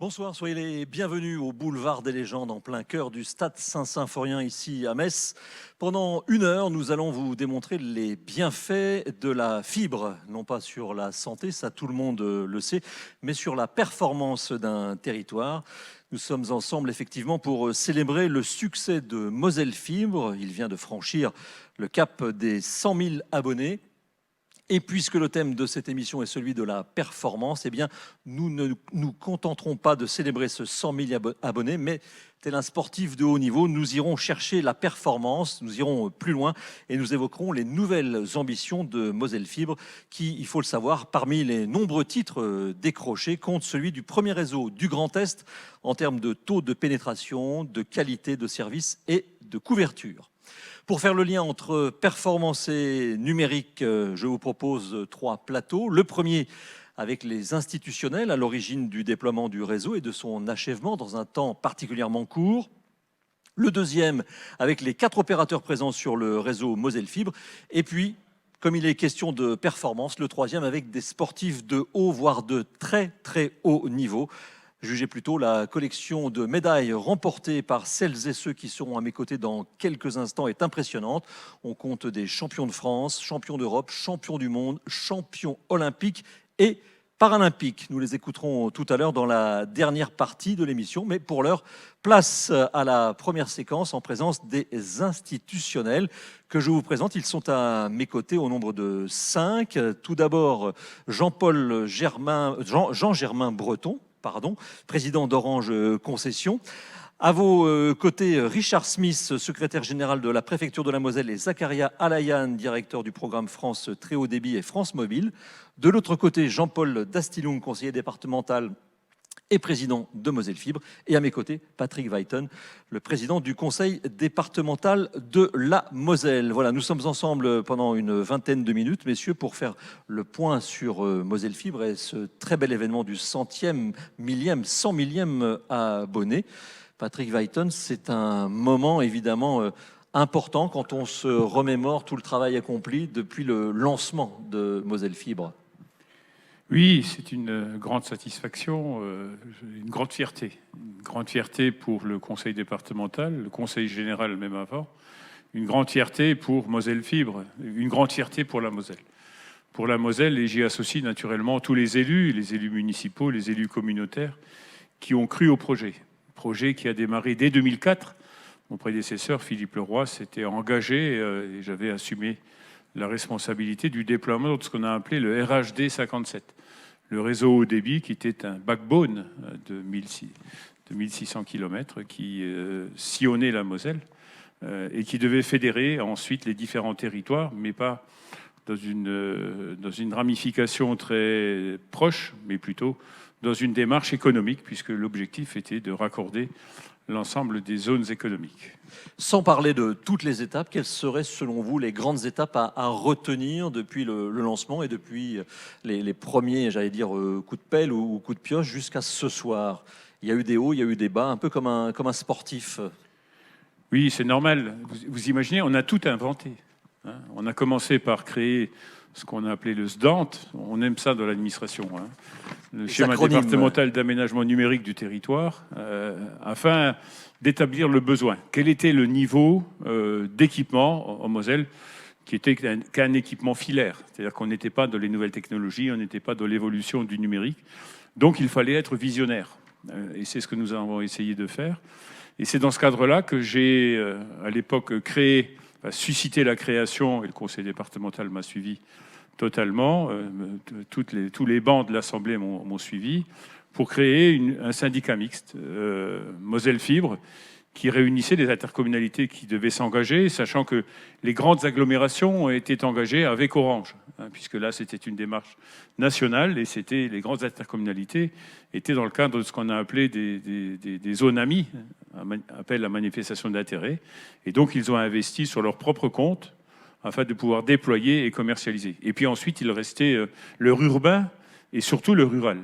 Bonsoir, soyez les bienvenus au boulevard des légendes en plein cœur du stade Saint-Symphorien ici à Metz. Pendant 1 heure, nous allons vous démontrer les bienfaits de la fibre, non pas sur la santé, ça tout le monde le sait, mais sur la performance d'un territoire. Nous sommes ensemble effectivement pour célébrer le succès de Moselle Fibre. Il vient de franchir le cap des 100 000 abonnés. Et puisque le thème de cette émission est celui de la performance, eh bien, nous ne nous contenterons pas de célébrer ce 100 000 abonnés, mais tel un sportif de haut niveau, nous irons chercher la performance, nous irons plus loin et nous évoquerons les nouvelles ambitions de Moselle Fibre qui, il faut le savoir, parmi les nombreux titres décrochés, compte celui du premier réseau du Grand Est en termes de taux de pénétration, de qualité de service et de couverture. Pour faire le lien entre performance et numérique, je vous propose 3 plateaux. Le premier avec les institutionnels à l'origine du déploiement du réseau et de son achèvement dans un temps particulièrement court. Le deuxième avec les 4 opérateurs présents sur le réseau Moselle Fibre. Et puis, comme il est question de performance, le troisième avec des sportifs de haut, voire de très très haut niveau. Jugez plutôt la collection de médailles remportées par celles et ceux qui seront à mes côtés dans quelques instants est impressionnante. On compte des champions de France, champions d'Europe, champions du monde, champions olympiques et paralympiques. Nous les écouterons tout à l'heure dans la dernière partie de l'émission. Mais pour l'heure, place à la première séquence en présence des institutionnels que je vous présente. Ils sont à mes côtés au nombre de 5. Tout d'abord, Jean-Germain Breton, président d'Orange Concession. À vos côtés, Richard Smith, secrétaire général de la préfecture de la Moselle, et Zakaria Alayan, directeur du programme France Très Haut Débit et France Mobile. De l'autre côté, Jean-Paul Dastilung, conseiller départemental et président de Moselle Fibre. Et à mes côtés, Patrick Weiten, le président du conseil départemental de la Moselle. Voilà, nous sommes ensemble pendant une vingtaine de minutes, messieurs, pour faire le point sur Moselle Fibre et ce très bel événement du 100e abonné. Patrick Weiten, c'est un moment évidemment important quand on se remémore tout le travail accompli depuis le lancement de Moselle Fibre. Oui, c'est une grande satisfaction, une grande fierté. Une grande fierté pour le conseil départemental, le conseil général même avant. Une grande fierté pour Moselle Fibre, une grande fierté pour la Moselle. Pour la Moselle, et j'y associe naturellement tous les élus municipaux, les élus communautaires, qui ont cru au projet. Projet qui a démarré dès 2004. Mon prédécesseur, Philippe Leroy, s'était engagé et j'avais assumé la responsabilité du déploiement de ce qu'on a appelé le RHD 57, le réseau haut débit qui était un backbone de 1600 km qui sillonnait la Moselle et qui devait fédérer ensuite les différents territoires, mais pas dans une ramification très proche, mais plutôt dans une démarche économique, puisque l'objectif était de raccorder l'ensemble des zones économiques. Sans parler de toutes les étapes, quelles seraient selon vous les grandes étapes à retenir depuis le lancement et depuis les premiers, j'allais dire, coups de pelle ou coups de pioche jusqu'à ce soir? Il y a eu des hauts, il y a eu des bas, un peu comme un sportif. Oui, c'est normal. Vous imaginez, on a tout inventé. Hein. On a commencé par créer ce qu'on a appelé le SDANT, on aime ça dans l'administration, hein. Le schéma départemental d'aménagement numérique du territoire, afin d'établir le besoin. Quel était le niveau d'équipement en Moselle qui était qu'un équipement filaire, c'est-à-dire qu'on n'était pas dans les nouvelles technologies, on n'était pas dans l'évolution du numérique, donc il fallait être visionnaire. Et c'est ce que nous avons essayé de faire. Et c'est dans ce cadre-là que j'ai, à l'époque, suscité la création, et le conseil départemental m'a suivi totalement, tous les bancs de l'Assemblée m'ont suivi, pour créer un syndicat mixte, Moselle Fibre, qui réunissait des intercommunalités qui devaient s'engager, sachant que les grandes agglomérations étaient engagées avec Orange, hein, puisque là c'était une démarche nationale, et les grandes intercommunalités étaient dans le cadre de ce qu'on a appelé des zones amies, appel à manifestation d'intérêt, et donc ils ont investi sur leur propre compte afin de pouvoir déployer et commercialiser. Et puis ensuite, il restait le urbain et surtout le rural.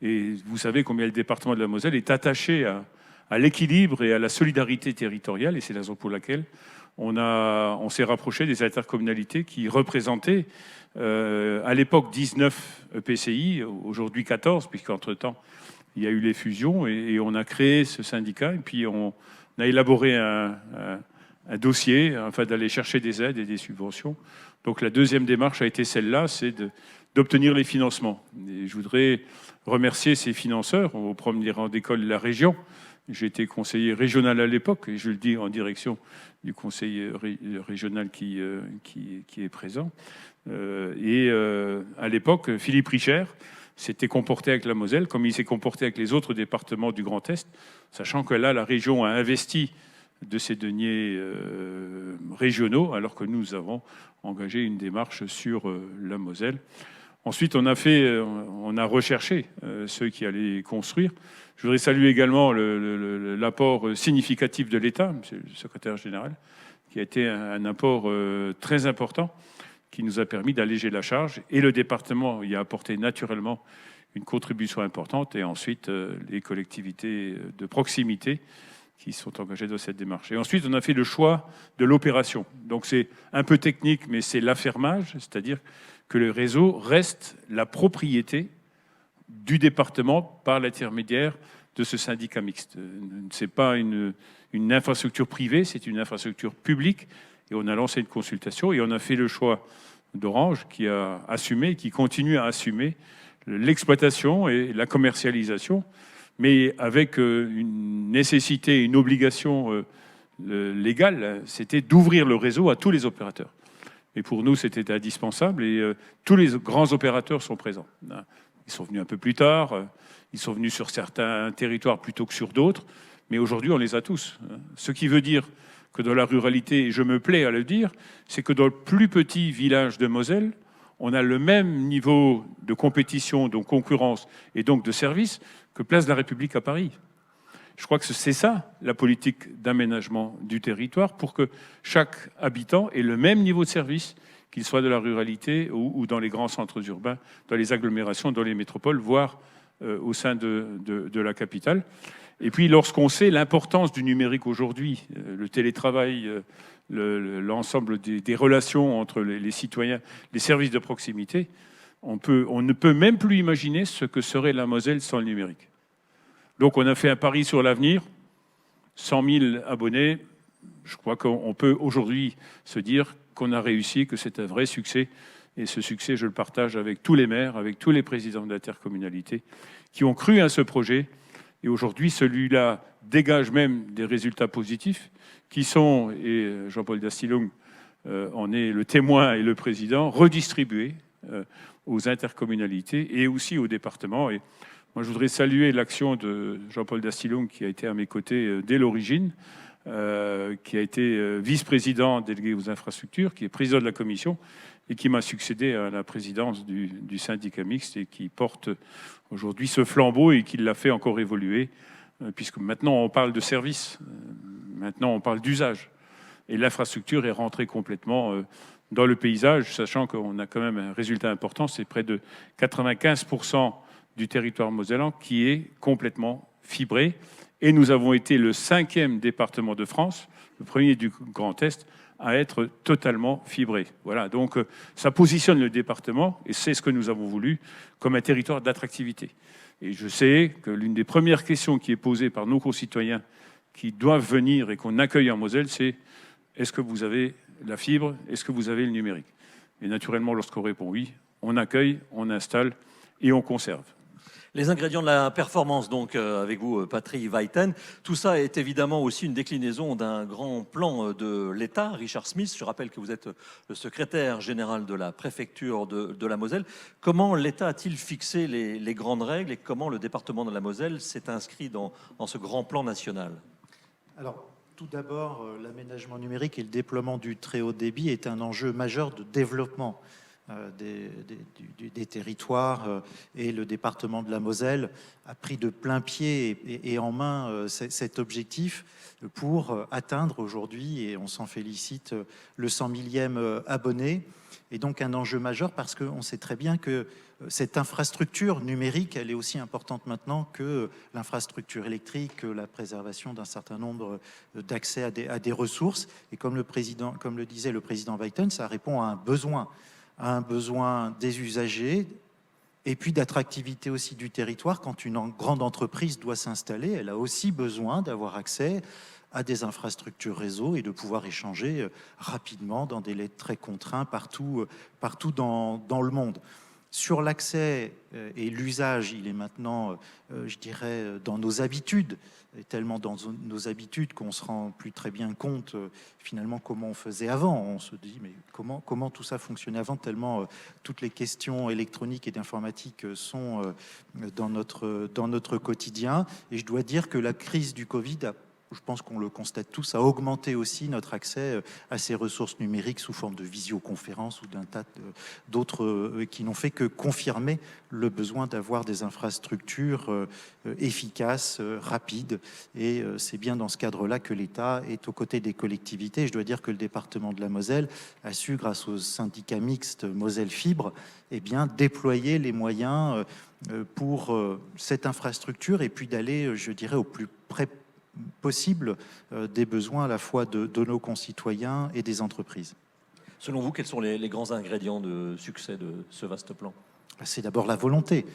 Et vous savez combien le département de la Moselle est attaché à l'équilibre et à la solidarité territoriale, et c'est la raison pour laquelle on s'est rapproché des intercommunalités qui représentaient à l'époque 19 EPCI, aujourd'hui 14, puisqu'entre-temps, il y a eu les fusions et on a créé ce syndicat. Et puis on a élaboré un dossier afin d'aller chercher des aides et des subventions. Donc la deuxième démarche a été celle-là, c'est d'obtenir les financements. Et je voudrais remercier ces financeurs au premier rang d'école de la région. J'ai été conseiller régional à l'époque, et je le dis en direction du conseil régional qui est présent. À l'époque, Philippe Richer s'était comporté avec la Moselle comme il s'est comporté avec les autres départements du Grand Est, sachant que là, la région a investi de ses deniers régionaux, alors que nous avons engagé une démarche sur la Moselle. Ensuite, on a recherché ceux qui allaient construire. Je voudrais saluer également l'apport significatif de l'État, monsieur le secrétaire général, qui a été un apport très important, qui nous a permis d'alléger la charge. Et le département y a apporté naturellement une contribution importante. Et ensuite, les collectivités de proximité qui sont engagées dans cette démarche. Et ensuite, on a fait le choix de l'opération. Donc c'est un peu technique, mais c'est l'affermage, c'est-à-dire que le réseau reste la propriété du département par l'intermédiaire de ce syndicat mixte. Ce n'est pas une infrastructure privée, c'est une infrastructure publique. Et on a lancé une consultation et on a fait le choix d'Orange qui a assumé, qui continue à assumer l'exploitation et la commercialisation, mais avec une nécessité, une obligation légale, c'était d'ouvrir le réseau à tous les opérateurs. Et pour nous, c'était indispensable et tous les grands opérateurs sont présents. Ils sont venus un peu plus tard, ils sont venus sur certains territoires plutôt que sur d'autres, mais aujourd'hui, on les a tous. Ce qui veut dire que dans la ruralité, et je me plais à le dire, c'est que dans le plus petit village de Moselle, on a le même niveau de compétition, de concurrence et donc de service que Place de la République à Paris. Je crois que c'est ça, la politique d'aménagement du territoire, pour que chaque habitant ait le même niveau de service, qu'il soit de la ruralité ou dans les grands centres urbains, dans les agglomérations, dans les métropoles, voire au sein de la capitale. Et puis, lorsqu'on sait l'importance du numérique aujourd'hui, le télétravail, l'ensemble des relations entre les citoyens, les services de proximité, on ne peut même plus imaginer ce que serait la Moselle sans le numérique. Donc on a fait un pari sur l'avenir, 100 000 abonnés. Je crois qu'on peut aujourd'hui se dire qu'on a réussi, que c'est un vrai succès. Et ce succès, je le partage avec tous les maires, avec tous les présidents d'intercommunalités qui ont cru à ce projet. Et aujourd'hui, celui-là dégage même des résultats positifs qui sont, et Jean-Paul Dastilong en est le témoin et le président, redistribués aux intercommunalités et aussi aux départements. Et moi, je voudrais saluer l'action de Jean-Paul Dastilong qui a été à mes côtés dès l'origine, qui a été vice-président délégué aux infrastructures, qui est président de la commission et qui m'a succédé à la présidence du syndicat mixte et qui porte aujourd'hui ce flambeau et qui l'a fait encore évoluer, puisque maintenant on parle de service, maintenant on parle d'usage. Et l'infrastructure est rentrée complètement dans le paysage, sachant qu'on a quand même un résultat important, c'est près de 95% du territoire mosellan qui est complètement fibré. Et nous avons été le 5e département de France, le premier du Grand Est, à être totalement fibré. Voilà, donc ça positionne le département, et c'est ce que nous avons voulu, comme un territoire d'attractivité. Et je sais que l'une des premières questions qui est posée par nos concitoyens qui doivent venir et qu'on accueille en Moselle, c'est est-ce que vous avez la fibre, est-ce que vous avez le numérique? Et naturellement, lorsqu'on répond oui, on accueille, on installe et on conserve. Les ingrédients de la performance, donc, avec vous, Patrick Weiten. Tout ça est évidemment aussi une déclinaison d'un grand plan de l'État, Richard Smith. Je rappelle que vous êtes le secrétaire général de la préfecture de la Moselle. Comment l'État a-t-il fixé les grandes règles et comment le département de la Moselle s'est inscrit dans ce grand plan national? Alors, tout d'abord, l'aménagement numérique et le déploiement du très haut débit est un enjeu majeur de développement des territoires, et le département de la Moselle a pris de plein pied et en main cet objectif pour atteindre aujourd'hui, et on s'en félicite, le 100 000e abonné. Et donc un enjeu majeur parce qu'on sait très bien que cette infrastructure numérique, elle est aussi importante maintenant que l'infrastructure électrique, la préservation d'un certain nombre d'accès à des ressources. Et comme le disait le président Weiten, ça répond à un besoin des usagers, Et puis d'attractivité aussi du territoire. Quand une grande entreprise doit s'installer, elle a aussi besoin d'avoir accès à des infrastructures réseau et de pouvoir échanger rapidement dans des délais très contraints partout dans le monde. Sur l'accès et l'usage, il est maintenant, je dirais, dans nos habitudes, et tellement dans nos habitudes qu'on se rend plus très bien compte finalement comment on faisait avant. On se dit mais comment tout ça fonctionnait avant, tellement toutes les questions électroniques et d'informatique sont dans notre quotidien. Et je dois dire que la crise du Covid je pense qu'on le constate tous, a augmenté aussi notre accès à ces ressources numériques sous forme de visioconférences ou d'un tas d'autres qui n'ont fait que confirmer le besoin d'avoir des infrastructures efficaces, rapides. Et c'est bien dans ce cadre-là que l'État est aux côtés des collectivités. Je dois dire que le département de la Moselle a su, grâce au syndicat mixte Moselle Fibre, eh bien, déployer les moyens pour cette infrastructure et puis d'aller, je dirais, au plus près possible des besoins à la fois de nos concitoyens et des entreprises. Selon vous, quels sont les grands ingrédients de succès de ce vaste plan ? C'est d'abord la volonté.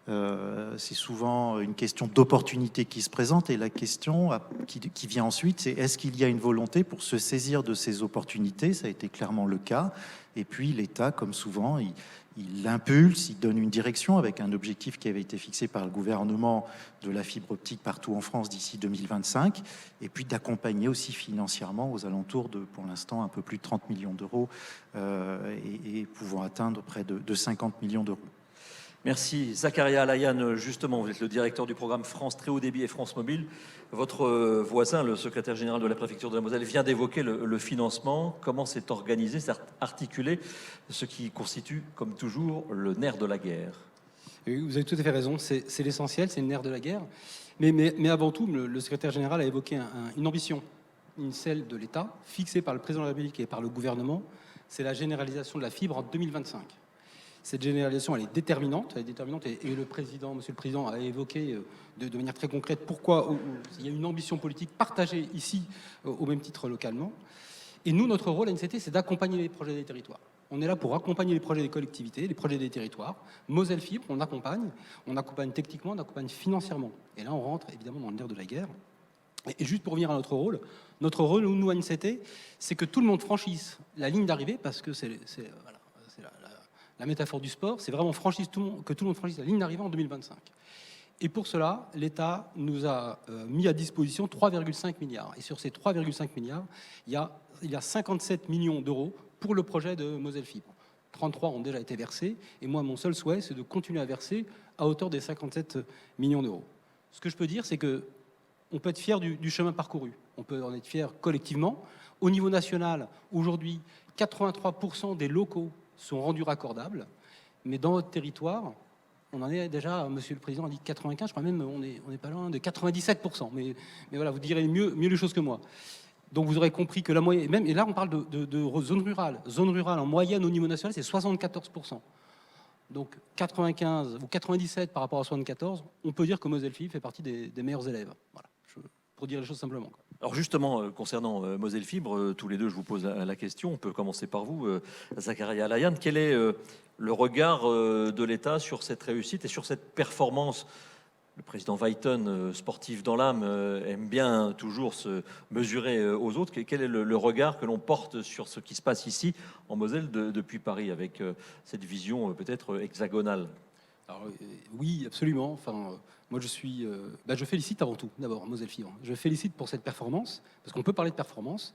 C'est souvent une question d'opportunité qui se présente et la question qui vient ensuite, c'est est-ce qu'il y a une volonté pour se saisir de ces opportunités ? Ça a été clairement le cas. Et puis l'État, comme souvent, il impulse, il donne une direction avec un objectif qui avait été fixé par le gouvernement de la fibre optique partout en France d'ici 2025, et puis d'accompagner aussi financièrement aux alentours de, pour l'instant, un peu plus de 30 millions d'euros et pouvant atteindre près de 50 millions d'euros. Merci. Zakaria Alayan, justement, vous êtes le directeur du programme France Très Haut Débit et France Mobile. Votre voisin, le secrétaire général de la préfecture de la Moselle, vient d'évoquer le financement. Comment c'est organisé, c'est articulé, ce qui constitue, comme toujours, le nerf de la guerre. Oui, vous avez tout à fait raison, c'est l'essentiel, c'est le nerf de la guerre. Mais avant tout, le secrétaire général a évoqué une ambition, celle de l'État, fixée par le président de la République et par le gouvernement, c'est la généralisation de la fibre en 2025. Cette généralisation, elle est déterminante et le président, monsieur le président, a évoqué de manière très concrète pourquoi il y a une ambition politique partagée ici, au même titre localement. Et nous, notre rôle à l'ANCT, c'est d'accompagner les projets des territoires. On est là pour accompagner les projets des collectivités, les projets des territoires. Moselle Fibre, on accompagne techniquement, on accompagne financièrement. Et là, on rentre évidemment dans le nerf de la guerre. Et juste pour revenir à notre rôle, nous, ANCT, c'est que tout le monde franchisse la ligne d'arrivée, parce que c'est la métaphore du sport, c'est vraiment que tout le monde franchisse la ligne d'arrivée en 2025. Et pour cela, l'État nous a mis à disposition 3,5 milliards. Et sur ces 3,5 milliards, il y a 57 millions d'euros pour le projet de Moselle Fibre. 33 ont déjà été versés. Et moi, mon seul souhait, c'est de continuer à verser à hauteur des 57 millions d'euros. Ce que je peux dire, c'est qu'on peut être fier du chemin parcouru. On peut en être fier collectivement. Au niveau national, aujourd'hui, 83% des locaux sont rendus raccordables, mais dans votre territoire, on en est déjà, monsieur le président a dit 95, je crois même, on est pas loin de 97%, mais voilà, vous direz mieux les choses que moi. Donc vous aurez compris que la moyenne, même, et là on parle de zone rurale en moyenne au niveau national, c'est 74%. Donc 95 ou 97 par rapport à 74, on peut dire que Moselle Fibre fait partie des meilleurs élèves. Voilà, pour dire les choses simplement. Alors justement, concernant Moselle Fibre, tous les deux, je vous pose la question. On peut commencer par vous, Zakaria Alayan. Quel est le regard de l'État sur cette réussite et sur cette performance ? Le président Weiten, sportif dans l'âme, aime bien toujours se mesurer aux autres. Quel est le regard que l'on porte sur ce qui se passe ici, en Moselle, depuis Paris, avec cette vision peut-être hexagonale ? Alors, oui, absolument. Enfin, moi, je félicite avant tout, d'abord, Moselle Fibre. Je félicite pour cette performance, parce qu'on peut parler de performance.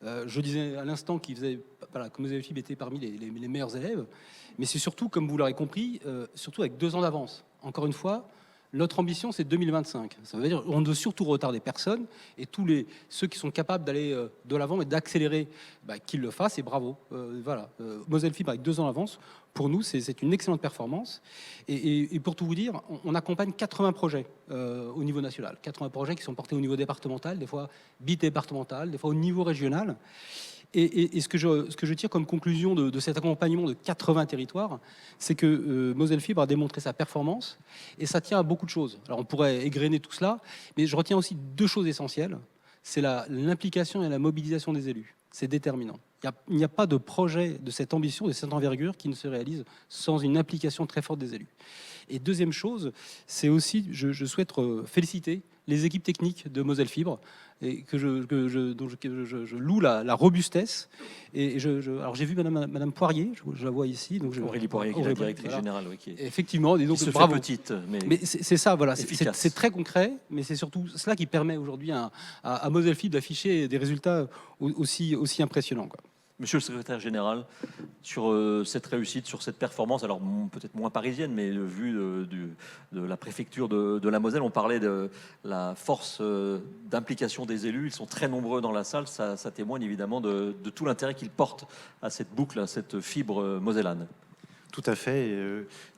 Je disais à l'instant que Moselle Fibre était parmi les meilleurs élèves, mais c'est surtout, comme vous l'aurez compris, surtout avec 2 ans d'avance. Encore une fois, notre ambition, c'est 2025. Ça veut dire qu'on ne veut surtout retarder personne, et ceux qui sont capables d'aller de l'avant et d'accélérer, qu'ils le fassent, et bravo. Moselle Fibre avec 2 ans d'avance, pour nous, c'est une excellente performance. Et pour tout vous dire, on accompagne 80 projets au niveau national. 80 projets qui sont portés au niveau départemental, des fois bidépartemental, des fois au niveau régional. Et ce que je tire comme conclusion de cet accompagnement de 80 territoires, c'est que Moselle Fibre a démontré sa performance, et ça tient à beaucoup de choses. Alors on pourrait égrener tout cela, mais je retiens aussi 2 choses essentielles. C'est l'implication et la mobilisation des élus. C'est déterminant. Il n'y a pas de projet de cette ambition, de cette envergure qui ne se réalise sans une implication très forte des élus. Et deuxième chose, c'est aussi, je souhaite féliciter les équipes techniques de Moselle Fibre, et dont je loue la robustesse. Alors j'ai vu Madame Poirier, je la vois ici. Donc Aurélie Poirier, qui est la directrice générale. Oui, qui effectivement, qui se bravo. fait petite, mais c'est ça, voilà. efficace. C'est très concret, mais c'est surtout cela qui permet aujourd'hui à Moselle Fibre d'afficher des résultats aussi impressionnants, quoi. Monsieur le secrétaire général, sur cette réussite, sur cette performance, alors peut-être moins parisienne, mais vu de la préfecture de la Moselle, on parlait de la force d'implication des élus. Ils sont très nombreux dans la salle. Ça témoigne évidemment de tout l'intérêt qu'ils portent à cette boucle, à cette fibre mosellane. Tout à fait.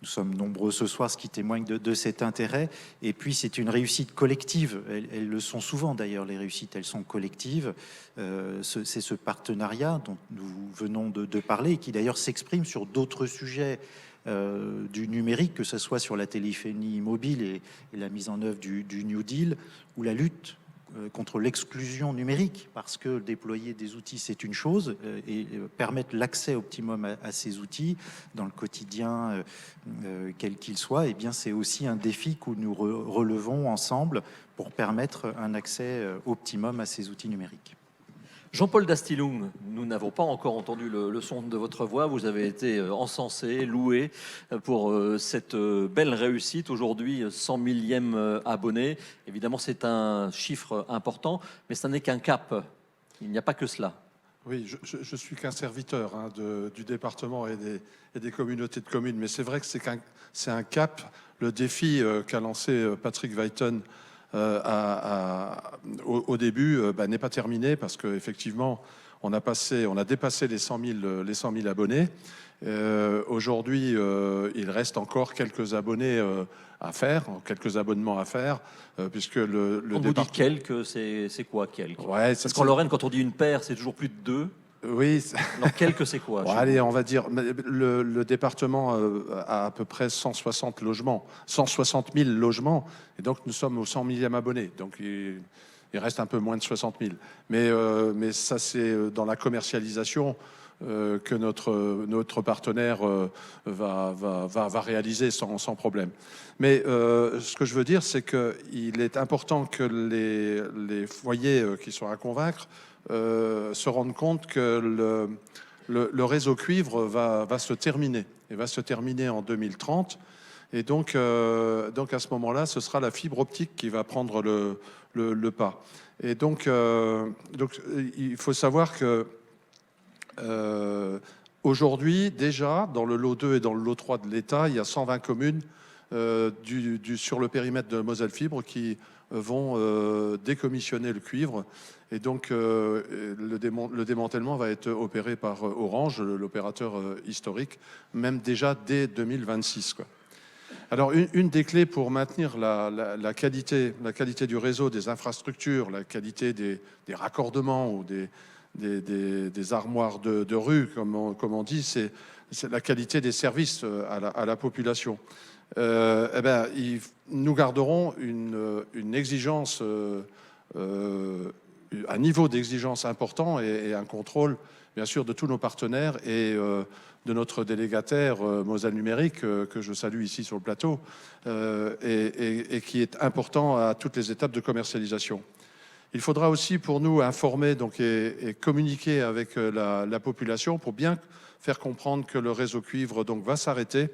Nous sommes nombreux ce soir, ce qui témoigne de cet intérêt. Et puis, c'est une réussite collective. Elles le sont souvent, d'ailleurs, les réussites, elles sont collectives. C'est ce partenariat dont nous venons de parler, qui d'ailleurs s'exprime sur d'autres sujets du numérique, que ce soit sur la téléphonie mobile et la mise en œuvre du New Deal, ou la lutte contre l'exclusion numérique, parce que déployer des outils, c'est une chose, et permettre l'accès optimum à ces outils dans le quotidien, quel qu'il soit, eh bien, c'est aussi un défi que nous relevons ensemble pour permettre un accès optimum à ces outils numériques. Jean-Paul Dastilung, nous n'avons pas encore entendu le son de votre voix. Vous avez été encensé, loué pour cette belle réussite. Aujourd'hui, 100 millième abonné. Évidemment, c'est un chiffre important, mais ce n'est qu'un cap. Il n'y a pas que cela. Oui, je suis qu'un serviteur du département et des communautés de communes, mais c'est vrai que c'est un cap. Le défi qu'a lancé Patrick Weiten au début n'est pas terminé, parce qu'effectivement, on a dépassé les 100 000 abonnés. Aujourd'hui, il reste encore quelques abonnés à faire, quelques abonnements à faire, puisque le Quand vous dites quelques, c'est quoi quelques? Ouais, parce qu'en Lorraine, quand on dit une paire, c'est toujours plus de 2. Oui. Alors quelques, c'est quoi? Bon, allez, on va dire, le département a à peu près 160 logements, 160 000 logements, et donc nous sommes au 100 millième abonné. Donc il reste un peu moins de 60 000. Mais ça, c'est dans la commercialisation que notre partenaire va réaliser sans problème. Mais ce que je veux dire, c'est qu'il est important que les foyers qui sont à convaincre se rendent compte que le réseau cuivre va se terminer, et va se terminer en 2030. Et donc à ce moment-là, ce sera la fibre optique qui va prendre le pas. Et donc il faut savoir que aujourd'hui, déjà, dans le lot 2 et dans le lot 3 de l'État, il y a 120 communes sur le périmètre de Moselle Fibre qui vont décommissionner le cuivre. Et donc, le démantèlement va être opéré par Orange, l'opérateur historique, même déjà dès 2026, quoi. Alors, une des clés pour maintenir la qualité du réseau, des infrastructures, la qualité des raccordements ou des armoires de rue, comme on dit, c'est la qualité des services à la population. Nous garderons une exigence, un niveau d'exigence important et un contrôle, bien sûr, de tous nos partenaires et de notre délégataire Moselle Numérique, que je salue ici sur le plateau, et qui est important à toutes les étapes de commercialisation. Il faudra aussi pour nous informer et communiquer avec la population pour bien faire comprendre que le réseau cuivre va s'arrêter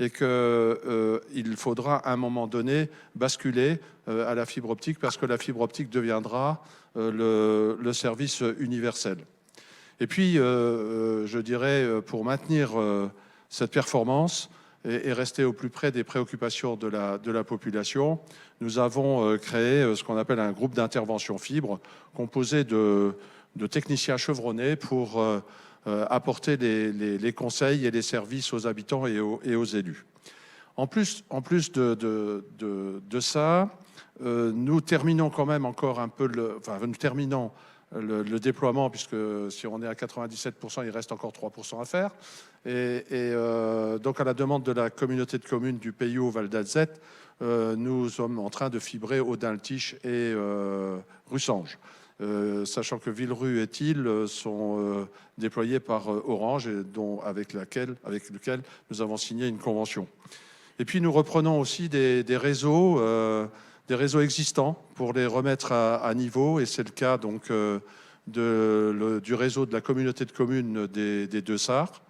et qu'il faudra à un moment donné basculer à la fibre optique, parce que la fibre optique deviendra le service universel. Et puis, je dirais, pour maintenir cette performance et rester au plus près des préoccupations de la population, nous avons créé ce qu'on appelle un groupe d'intervention fibre, composé de techniciens chevronnés pour apporter les conseils et les services aux habitants et aux élus. En plus de ça, nous terminons quand même encore un peu nous terminons le déploiement, puisque si on est à 97%, il reste encore 3% à faire. Et donc, à la demande de la communauté de communes du PIO Val d'Alzette, nous sommes en train de fibrer Audin-le-Tiche et Russange. sachant que Villerue et Thil sont déployés par Orange et avec lequel nous avons signé une convention. Et puis nous reprenons aussi des réseaux existants pour les remettre à niveau, et c'est le cas donc du réseau de la communauté de communes des Deux Sarres,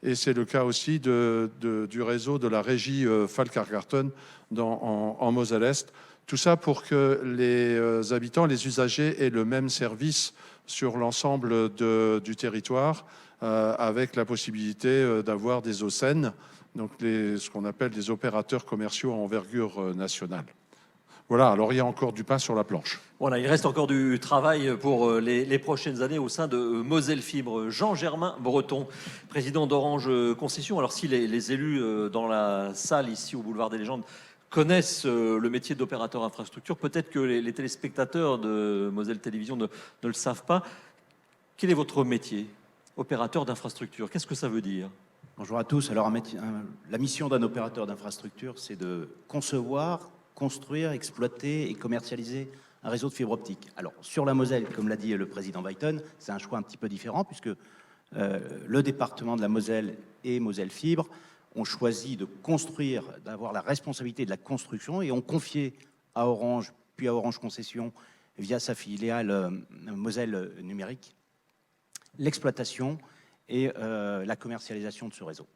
et c'est le cas aussi du réseau de la régie Falkargarten en Moselle-Est. Tout ça pour que les habitants, les usagers aient le même service sur l'ensemble du territoire, avec la possibilité d'avoir des OSEN, donc ce qu'on appelle des opérateurs commerciaux à envergure nationale. Voilà, alors il y a encore du pain sur la planche. Voilà, il reste encore du travail pour les prochaines années au sein de Moselle Fibre. Jean-Germain Breton, président d'Orange Concession. Alors si les élus dans la salle ici au boulevard des Légendes connaissent le métier d'opérateur infrastructure, peut-être que les téléspectateurs de Moselle Télévision ne le savent pas. Quel est votre métier, opérateur d'infrastructure? Qu'est-ce que ça veut dire? Bonjour à tous. Alors, la mission d'un opérateur d'infrastructure, c'est de concevoir, construire, exploiter et commercialiser un réseau de fibre optique. Alors, sur la Moselle, comme l'a dit le président Weiten, c'est un choix un petit peu différent puisque le département de la Moselle et Moselle Fibre ont choisi de construire, d'avoir la responsabilité de la construction et ont confié à Orange, puis à Orange Concession, via sa filiale Moselle Numérique, l'exploitation et la commercialisation de ce réseau.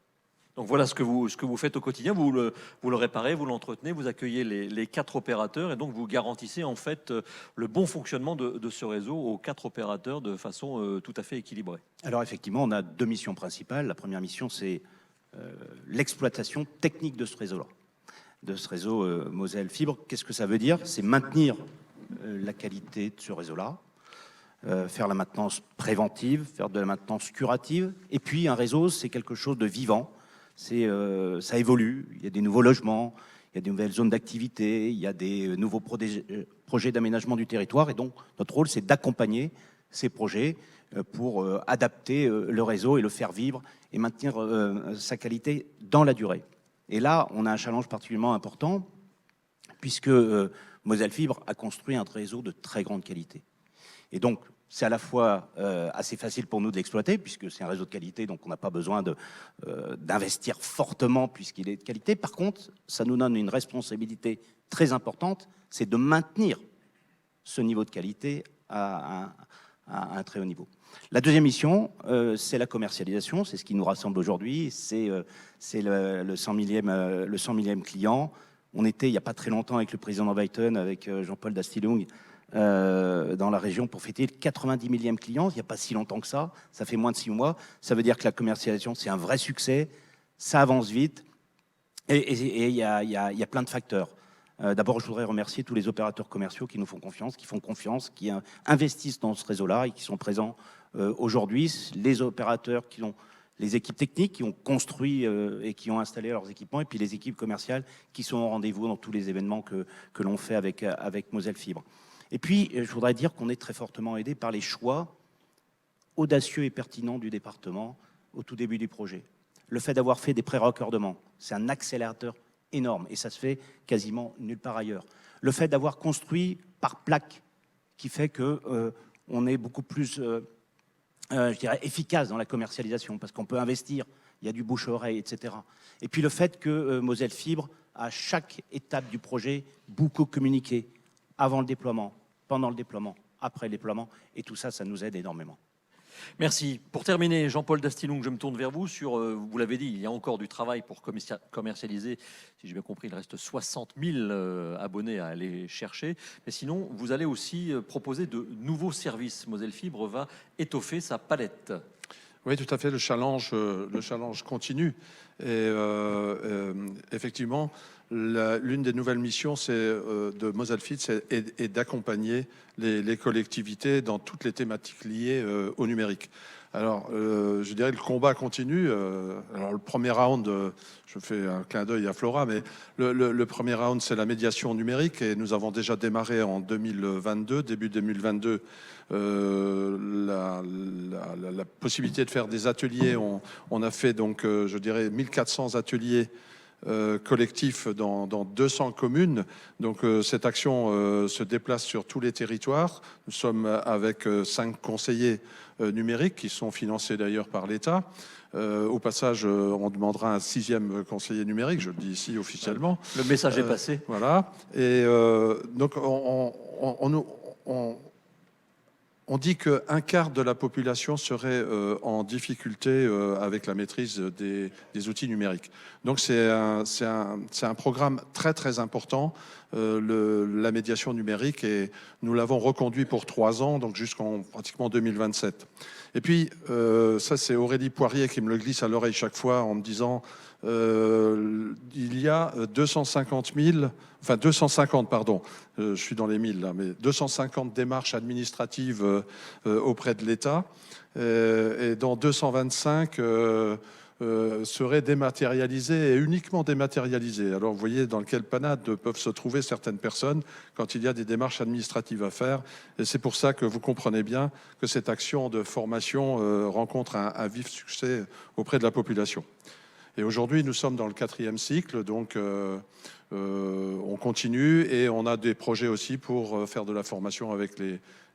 Donc voilà ce que vous faites au quotidien, vous le réparez, vous l'entretenez, vous accueillez les 4 opérateurs et donc vous garantissez en fait le bon fonctionnement de ce réseau aux 4 opérateurs de façon tout à fait équilibrée. Alors effectivement, on a 2 missions principales. La première mission, c'est l'exploitation technique de ce réseau-là, de ce réseau Moselle Fibre. Qu'est-ce que ça veut dire? C'est maintenir la qualité de ce réseau-là, faire la maintenance préventive, faire de la maintenance curative. Et puis un réseau, c'est quelque chose de vivant. Ça évolue, il y a des nouveaux logements, il y a des nouvelles zones d'activité, il y a des nouveaux projets d'aménagement du territoire. Et donc notre rôle, c'est d'accompagner ces projets pour adapter le réseau et le faire vivre et maintenir sa qualité dans la durée. Et là, on a un challenge particulièrement important puisque Moselle Fibre a construit un réseau de très grande qualité. Et donc, c'est à la fois assez facile pour nous de l'exploiter, puisque c'est un réseau de qualité, donc on n'a pas besoin d'investir fortement puisqu'il est de qualité. Par contre, ça nous donne une responsabilité très importante, c'est de maintenir ce niveau de qualité à un très haut niveau. La deuxième mission, c'est la commercialisation, c'est ce qui nous rassemble aujourd'hui, c'est le 100 millième client. On était, il n'y a pas très longtemps, avec le président Weiten, avec Jean-Paul Dastilung, dans la région pour fêter le 90 millième client. Il n'y a pas si longtemps que ça fait moins de 6 mois. Ça veut dire que la commercialisation, c'est un vrai succès, ça avance vite, et il y a plein de facteurs. D'abord, je voudrais remercier tous les opérateurs commerciaux qui nous font confiance, qui investissent dans ce réseau-là et qui sont présents aujourd'hui. Les opérateurs qui ont les équipes techniques qui ont construit et qui ont installé leurs équipements, et puis les équipes commerciales qui sont au rendez-vous dans tous les événements que l'on fait avec Moselle Fibre. Et puis, je voudrais dire qu'on est très fortement aidé par les choix audacieux et pertinents du département au tout début du projet. Le fait d'avoir fait des pré-raccordements, c'est un accélérateur énorme, et ça se fait quasiment nulle part ailleurs. Le fait d'avoir construit par plaque, qui fait qu'on est beaucoup plus, je dirais, efficace dans la commercialisation, parce qu'on peut investir, il y a du bouche-oreille, etc. Et puis le fait que Moselle Fibre, à chaque étape du projet, beaucoup communiqué, avant le déploiement, pendant le déploiement, après le déploiement, et tout ça, ça nous aide énormément. Merci. Pour terminer, Jean-Paul Dastilung, je me tourne vers vous sur, vous l'avez dit, il y a encore du travail pour commercialiser. Si j'ai bien compris, il reste 60 000 abonnés à aller chercher. Mais sinon, vous allez aussi proposer de nouveaux services. Moselle Fibre va étoffer sa palette. Oui, tout à fait, le challenge continue. Et effectivement, l'une des nouvelles missions de Moselle Fibre est d'accompagner les collectivités dans toutes les thématiques liées au numérique. Alors, je dirais que le combat continue. Alors, le premier round, je fais un clin d'œil à Flora, mais le premier round, c'est la médiation numérique, et nous avons déjà démarré en 2022, début 2022, la possibilité de faire des ateliers. On a fait donc, je dirais, 1400 ateliers collectif dans 200 communes. Donc cette action se déplace sur tous les territoires. Nous sommes avec 5 conseillers numériques qui sont financés d'ailleurs par l'État. Au passage, on demandera un 6e conseiller numérique, je le dis ici officiellement. Le message est passé. Voilà. Et donc on dit qu'un quart de la population serait en difficulté avec la maîtrise des outils numériques. Donc c'est un programme très très important, la médiation numérique, et nous l'avons reconduit pour 3 ans, donc jusqu'en pratiquement 2027. Et puis, ça c'est Aurélie Poirier qui me le glisse à l'oreille chaque fois en me disant il y a 250, pardon, je suis dans les 1000 là, mais 250 démarches administratives auprès de l'État, et dont 225 seraient dématérialisées et uniquement dématérialisées. Alors vous voyez dans quelle panade peuvent se trouver certaines personnes quand il y a des démarches administratives à faire, et c'est pour ça que vous comprenez bien que cette action de formation rencontre un vif succès auprès de la population. Et aujourd'hui, nous sommes dans le 4e cycle, donc on continue, et on a des projets aussi pour faire de la formation avec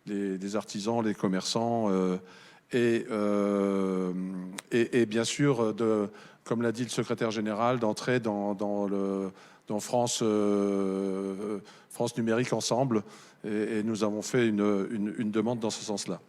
les artisans, les commerçants, et bien sûr, comme l'a dit le secrétaire général, d'entrer dans France Numérique Ensemble, et nous avons fait une demande dans ce sens-là.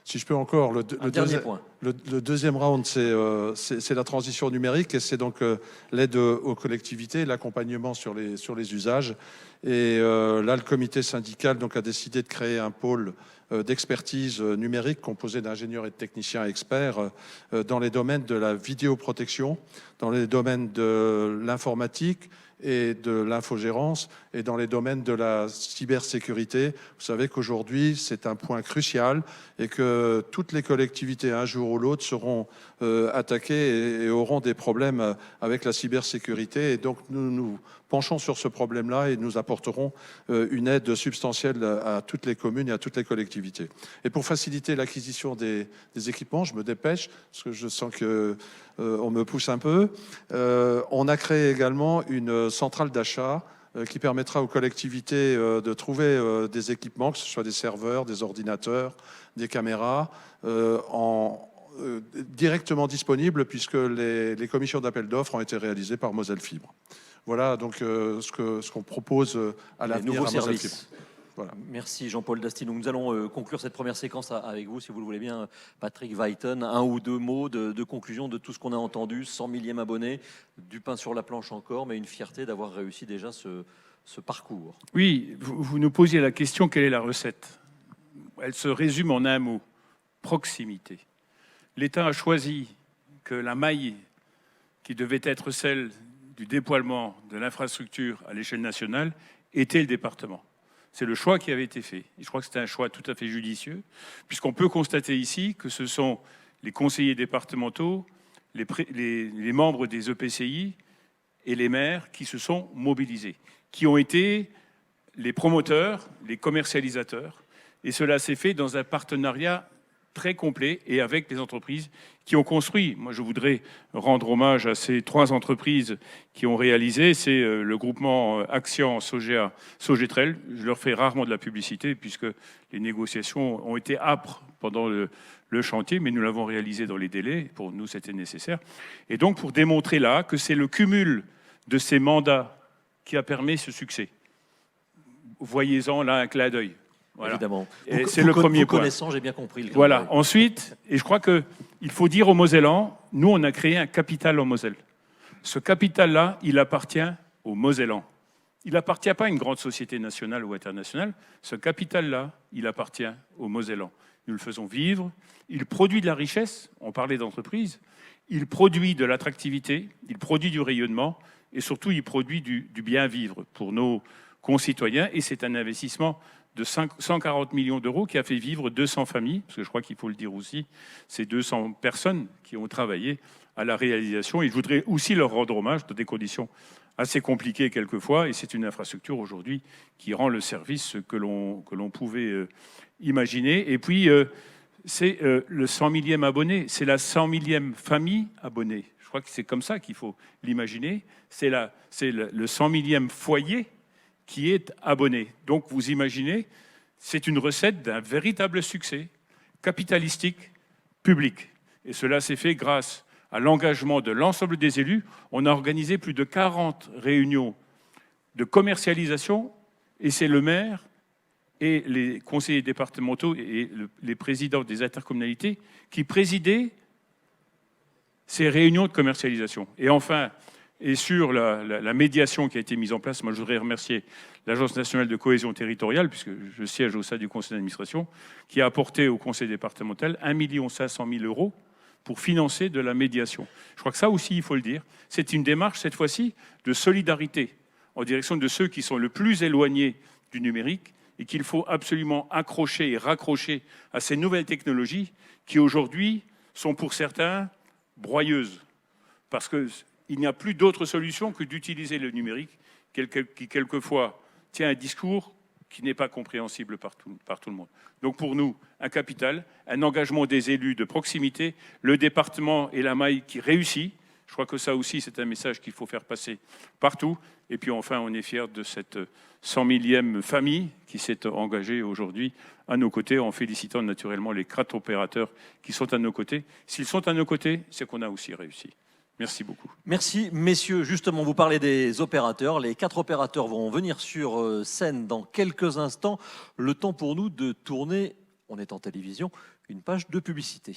Si je peux encore, le deuxième round, c'est la transition numérique, et c'est donc l'aide aux collectivités, l'accompagnement sur les usages. Et là, le comité syndical donc, a décidé de créer un pôle d'expertise numérique composé d'ingénieurs et de techniciens experts dans les domaines de la vidéoprotection, dans les domaines de l'informatique et de l'infogérance, et dans les domaines de la cybersécurité. Vous savez qu'aujourd'hui, c'est un point crucial, et que toutes les collectivités, un jour ou l'autre, seront attaquées et auront des problèmes avec la cybersécurité. Et donc, nous nous penchons sur ce problème-là, et nous apporterons une aide substantielle à toutes les communes et à toutes les collectivités. Et pour faciliter l'acquisition des équipements, je me dépêche, parce que je sens que on me pousse un peu. On a créé également une centrale d'achat qui permettra aux collectivités de trouver des équipements, que ce soit des serveurs, des ordinateurs, des caméras, directement disponibles, puisque les commissions d'appel d'offres ont été réalisées par Moselle Fibre. Voilà donc ce qu'on propose à l'avenir à Moselle Fibre. Voilà. Merci Jean-Paul Dasty. Donc nous allons conclure cette première séquence avec vous, si vous le voulez bien, Patrick Weiten. 1 ou 2 mots de conclusion de tout ce qu'on a entendu. 100 millième abonné, du pain sur la planche encore, mais une fierté d'avoir réussi déjà ce parcours. Oui, vous nous posiez la question, quelle est la recette? Elle se résume en un mot, proximité. L'État a choisi que la maille qui devait être celle du déploiement de l'infrastructure à l'échelle nationale était le département. C'est le choix qui avait été fait. Et je crois que c'était un choix tout à fait judicieux, puisqu'on peut constater ici que ce sont les conseillers départementaux, les membres des EPCI et les maires qui se sont mobilisés, qui ont été les promoteurs, les commercialisateurs. Et cela s'est fait dans un partenariat très complet et avec les entreprises qui ont construit. Moi, je voudrais rendre hommage à ces 3 entreprises qui ont réalisé. C'est le groupement Axian, Sogea, Sogetrel. Je leur fais rarement de la publicité puisque les négociations ont été âpres pendant le chantier, mais nous l'avons réalisé dans les délais. Pour nous, c'était nécessaire. Et donc, pour démontrer là que c'est le cumul de ces mandats qui a permis ce succès. Voyez-en là un clin d'œil. Voilà. Évidemment. C'est le premier point. Connaissant, j'ai bien compris. Voilà. Ensuite, et je crois qu'il faut dire aux Mosellans, nous, on a créé un capital en Moselle. Ce capital-là, il appartient aux Mosellans. Il n'appartient pas à une grande société nationale ou internationale. Ce capital-là, il appartient aux Mosellans. Nous le faisons vivre. Il produit de la richesse. On parlait d'entreprise. Il produit de l'attractivité. Il produit du rayonnement. Et surtout, il produit du bien vivre pour nos concitoyens. Et c'est un investissement de 140 millions d'euros qui a fait vivre 200 familles, parce que je crois qu'il faut le dire aussi, c'est 200 personnes qui ont travaillé à la réalisation. Et je voudrais aussi leur rendre hommage dans des conditions assez compliquées quelquefois, et c'est une infrastructure aujourd'hui qui rend le service que l'on pouvait imaginer. Et puis, c'est le 100 millième abonné, c'est la 100 millième famille abonnée. Je crois que c'est comme ça qu'il faut l'imaginer. C'est le 100 millième foyer qui est abonné. Donc vous imaginez, c'est une recette d'un véritable succès capitalistique public. Et cela s'est fait grâce à l'engagement de l'ensemble des élus. On a organisé plus de 40 réunions de commercialisation et c'est le maire et les conseillers départementaux et les présidents des intercommunalités qui présidaient ces réunions de commercialisation. Et enfin, et sur la médiation qui a été mise en place, moi je voudrais remercier l'Agence nationale de cohésion territoriale, puisque je siège au sein du conseil d'administration, qui a apporté au conseil départemental 1 500 000 € pour financer de la médiation. Je crois que ça aussi, il faut le dire, c'est une démarche, cette fois-ci, de solidarité en direction de ceux qui sont le plus éloignés du numérique et qu'il faut absolument accrocher et raccrocher à ces nouvelles technologies qui, aujourd'hui, sont pour certains broyeuses. Parce qu'il n'y a plus d'autre solution que d'utiliser le numérique qui, quelquefois, tient un discours qui n'est pas compréhensible par tout le monde. Donc pour nous, un capital, un engagement des élus de proximité, le département et la maille qui réussit. Je crois que ça aussi, c'est un message qu'il faut faire passer partout. Et puis enfin, on est fiers de cette 100 millième famille qui s'est engagée aujourd'hui à nos côtés, en félicitant naturellement les 4 opérateurs qui sont à nos côtés. S'ils sont à nos côtés, c'est qu'on a aussi réussi. Merci beaucoup. Merci, messieurs. Justement, vous parlez des opérateurs. Les 4 opérateurs vont venir sur scène dans quelques instants. Le temps pour nous de tourner, on est en télévision, une page de publicité.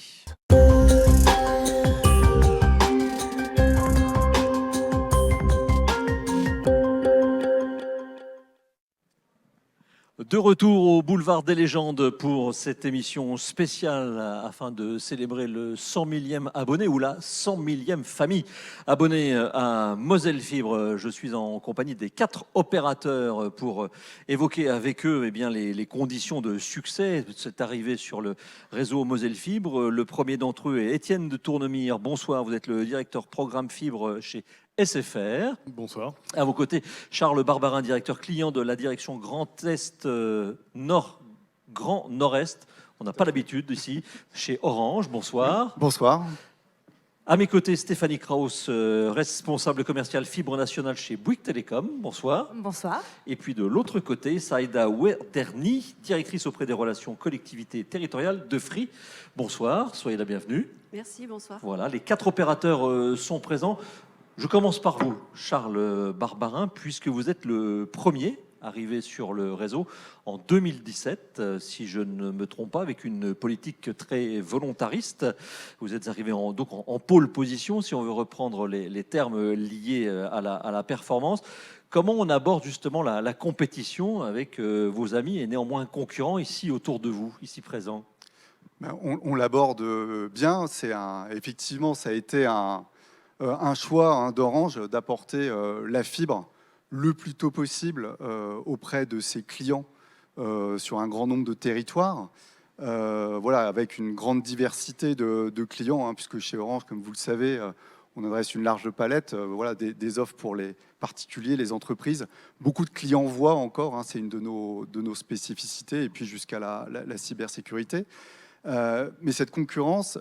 De retour au boulevard des légendes pour cette émission spéciale afin de célébrer le 100 millième abonné ou la 100 millième famille abonnée à Moselle Fibre. Je suis en compagnie des 4 opérateurs pour évoquer avec eux les conditions de succès de cette arrivée sur le réseau Moselle Fibre. Le premier d'entre eux est Étienne de Tournemire. Bonsoir, vous êtes le directeur programme fibre chez SFR. Bonsoir. À vos côtés, Charles Barbarin, directeur client de la direction Grand Est Grand Nord-Est. On n'a pas l'habitude ici, chez Orange. Bonsoir. Bonsoir. À mes côtés, Stéphanie Kraus, responsable commercial fibre nationale chez Bouygues Télécom. Bonsoir. Bonsoir. Et puis de l'autre côté, Saïda Werderny, directrice auprès des relations collectivités territoriales de Free. Bonsoir, soyez la bienvenue. Merci, bonsoir. Voilà, les 4 opérateurs sont présents. Je commence par vous, Charles Barbarin, puisque vous êtes le premier arrivé sur le réseau en 2017, si je ne me trompe pas, avec une politique très volontariste. Vous êtes arrivé en pôle position, si on veut reprendre les termes liés à la performance. Comment on aborde justement la compétition avec vos amis et néanmoins concurrents ici autour de vous, ici présents? On l'aborde bien. Effectivement, ça a été un choix d'Orange d'apporter la fibre le plus tôt possible auprès de ses clients sur un grand nombre de territoires. Voilà, avec une grande diversité de clients, puisque chez Orange, comme vous le savez, on adresse une large palette, voilà, des offres pour les particuliers, les entreprises. Beaucoup de clients voient encore, c'est une de nos spécificités, et puis jusqu'à la cybersécurité. Mais cette concurrence,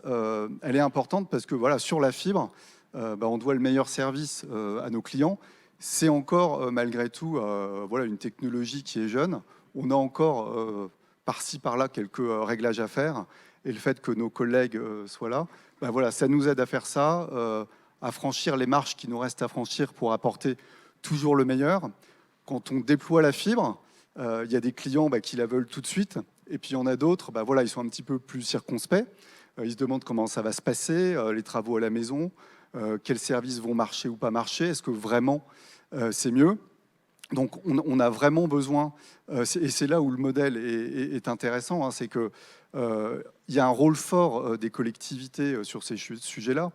elle est importante parce que voilà, sur la fibre, on doit le meilleur service à nos clients. C'est encore, malgré tout, voilà, une technologie qui est jeune. On a encore, par-ci, par-là, quelques réglages à faire. Et le fait que nos collègues soient là, voilà, ça nous aide à faire ça, à franchir les marches qui nous restent à franchir pour apporter toujours le meilleur. Quand on déploie la fibre, il y a des clients qui la veulent tout de suite. Et puis, il y en a d'autres, voilà, ils sont un petit peu plus circonspects. Ils se demandent comment ça va se passer, les travaux à la maison, quels services vont marcher ou pas marcher, est-ce que vraiment c'est mieux? Donc on a vraiment besoin, et c'est là où le modèle est intéressant, c'est qu'il y a un rôle fort des collectivités sur ces sujets-là,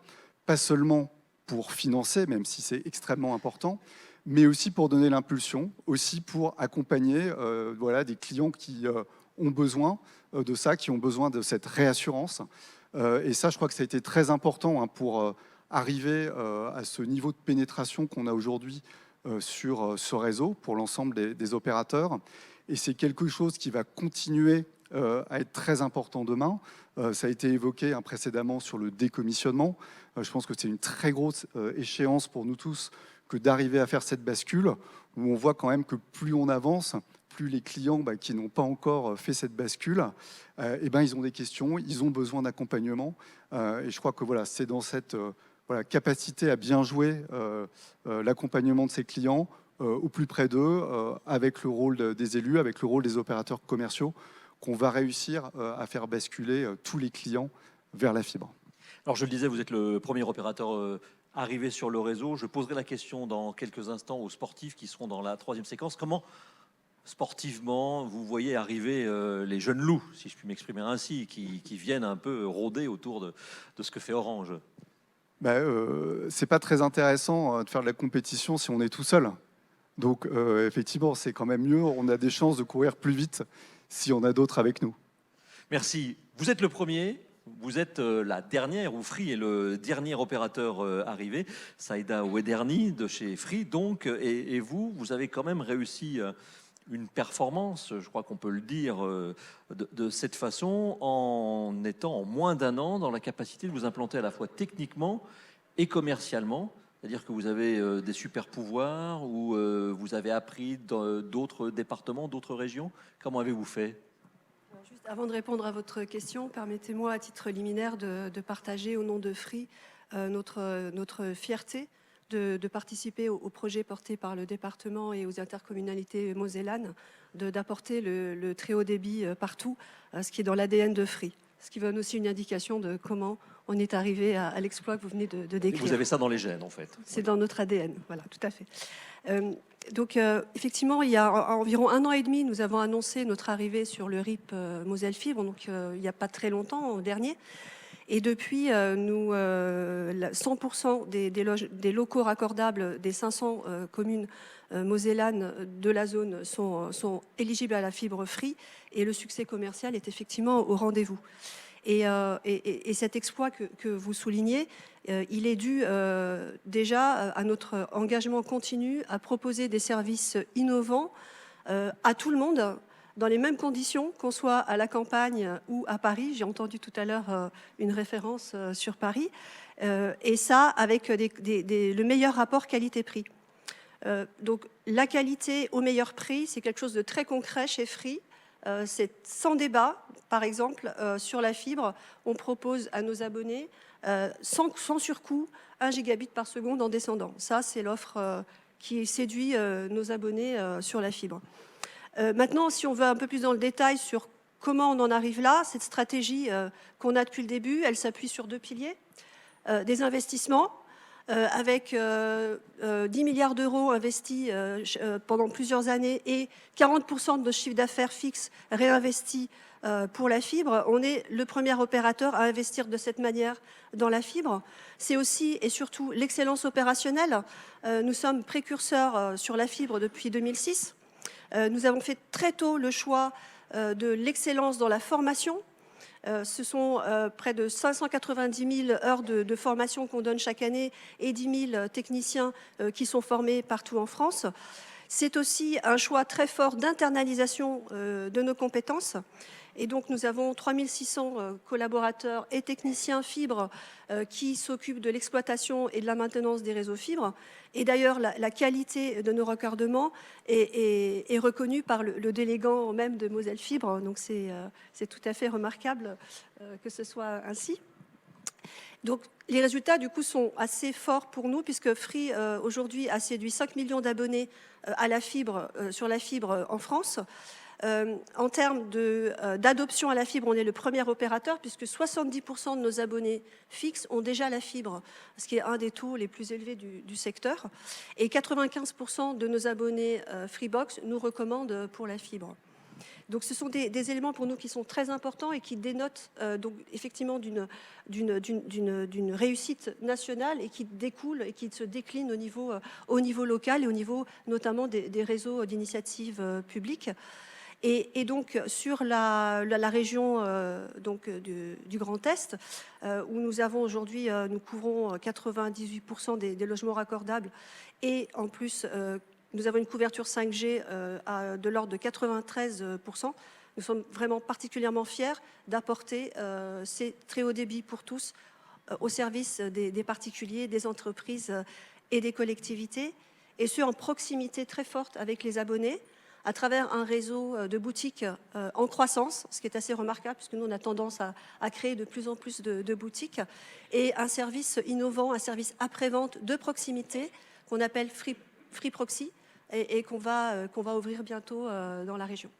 pas seulement pour financer, même si c'est extrêmement important, mais aussi pour donner l'impulsion, aussi pour accompagner voilà, des clients qui ont besoin de ça, qui ont besoin de cette réassurance. Et ça, je crois que ça a été très important pour arriver à ce niveau de pénétration qu'on a aujourd'hui sur ce réseau pour l'ensemble des opérateurs. Et c'est quelque chose qui va continuer à être très important demain. Ça a été évoqué précédemment sur le décommissionnement. Je pense que c'est une très grosse échéance pour nous tous que d'arriver à faire cette bascule, où on voit quand même que plus on avance, plus les clients qui n'ont pas encore fait cette bascule, ils ont des questions, ils ont besoin d'accompagnement. Et je crois que voilà, c'est dans cette capacité à bien jouer l'accompagnement de ces clients au plus près d'eux, avec le rôle des élus, avec le rôle des opérateurs commerciaux, qu'on va réussir à faire basculer tous les clients vers la fibre. Alors je le disais, vous êtes le premier opérateur arrivé sur le réseau. Je poserai la question dans quelques instants aux sportifs qui seront dans la troisième séquence. Comment, sportivement, vous voyez arriver les jeunes loups, si je puis m'exprimer ainsi, qui viennent un peu rôder autour de ce que fait Orange? C'est pas très intéressant de faire de la compétition si on est tout seul. Donc effectivement, c'est quand même mieux. On a des chances de courir plus vite si on a d'autres avec nous. Merci. Vous êtes le premier. Vous êtes la dernière, ou Free est le dernier opérateur arrivé, Saïda Wederni de chez Free. Donc, et vous avez quand même réussi une performance, je crois qu'on peut le dire de cette façon, en étant en moins d'un an dans la capacité de vous implanter à la fois techniquement et commercialement. C'est-à-dire que vous avez des super pouvoirs, ou vous avez appris dans d'autres départements, d'autres régions. Comment avez-vous fait ? Juste avant de répondre à votre question, permettez-moi à titre liminaire de partager au nom de Free notre fierté de participer au projet porté par le département et aux intercommunalités mosellanes, d'apporter le très haut débit partout, ce qui est dans l'ADN de Free. Ce qui donne aussi une indication de comment on est arrivé à l'exploit que vous venez de décrire. Vous avez ça dans les gènes, en fait. C'est dans notre ADN, voilà, tout à fait. Donc, effectivement, il y a environ 1 an et demi, nous avons annoncé notre arrivée sur le RIP Moselle Fibre, donc il n'y a pas très longtemps, au dernier. Et depuis, 100% des locaux raccordables des 500 communes mosellanes de la zone sont éligibles à la fibre Free, et le succès commercial est effectivement au rendez-vous. Et cet exploit que vous soulignez, il est dû déjà à notre engagement continu à proposer des services innovants à tout le monde, dans les mêmes conditions, qu'on soit à la campagne ou à Paris. J'ai entendu tout à l'heure une référence sur Paris. Et ça, avec le meilleur rapport qualité-prix. Donc, la qualité au meilleur prix, c'est quelque chose de très concret chez Free. C'est sans débat. Par exemple, sur la fibre, on propose à nos abonnés, sans surcoût, 1 gigabit par seconde en descendant. Ça, c'est l'offre qui séduit nos abonnés sur la fibre. Maintenant, si on veut un peu plus dans le détail sur comment on en arrive là, cette stratégie qu'on a depuis le début, elle s'appuie sur 2 piliers. Des investissements, avec 10 milliards d'euros investis pendant plusieurs années et 40% de nos chiffres d'affaires fixes réinvestis pour la fibre. On est le premier opérateur à investir de cette manière dans la fibre. C'est aussi et surtout l'excellence opérationnelle. Nous sommes précurseurs sur la fibre depuis 2006. Nous avons fait très tôt le choix de l'excellence dans la formation. Ce sont près de 590 000 heures de formation qu'on donne chaque année et 10 000 techniciens qui sont formés partout en France. C'est aussi un choix très fort d'internalisation de nos compétences. Et donc, nous avons 3 600 collaborateurs et techniciens fibres qui s'occupent de l'exploitation et de la maintenance des réseaux fibres. Et d'ailleurs, la qualité de nos raccordements est reconnue par le délégant même de Moselle Fibre. Donc, c'est tout à fait remarquable que ce soit ainsi. Donc, les résultats, du coup, sont assez forts pour nous, puisque Free, aujourd'hui, a séduit 5 millions d'abonnés à la fibre, sur la fibre en France. En termes d'adoption à la fibre, on est le premier opérateur, puisque 70% de nos abonnés fixes ont déjà la fibre, ce qui est un des taux les plus élevés du secteur. Et 95% de nos abonnés Freebox nous recommandent pour la fibre. Donc ce sont des éléments pour nous qui sont très importants et qui dénotent donc effectivement d'une réussite nationale, et qui découle et qui se décline au niveau local et au niveau notamment des réseaux d'initiatives publiques. Et donc sur la région donc, du Grand Est, où nous avons aujourd'hui, nous couvrons 98% des logements raccordables, et en plus nous avons une couverture 5G de l'ordre de 93%. Nous sommes vraiment particulièrement fiers d'apporter ces très hauts débits pour tous au service des particuliers, des entreprises et des collectivités, et ce en proximité très forte avec les abonnés, à travers un réseau de boutiques en croissance, ce qui est assez remarquable, puisque nous, on a tendance à créer de plus en plus de boutiques, et un service innovant, un service après-vente de proximité, qu'on appelle Free Proxy, et qu'on va ouvrir bientôt dans la région.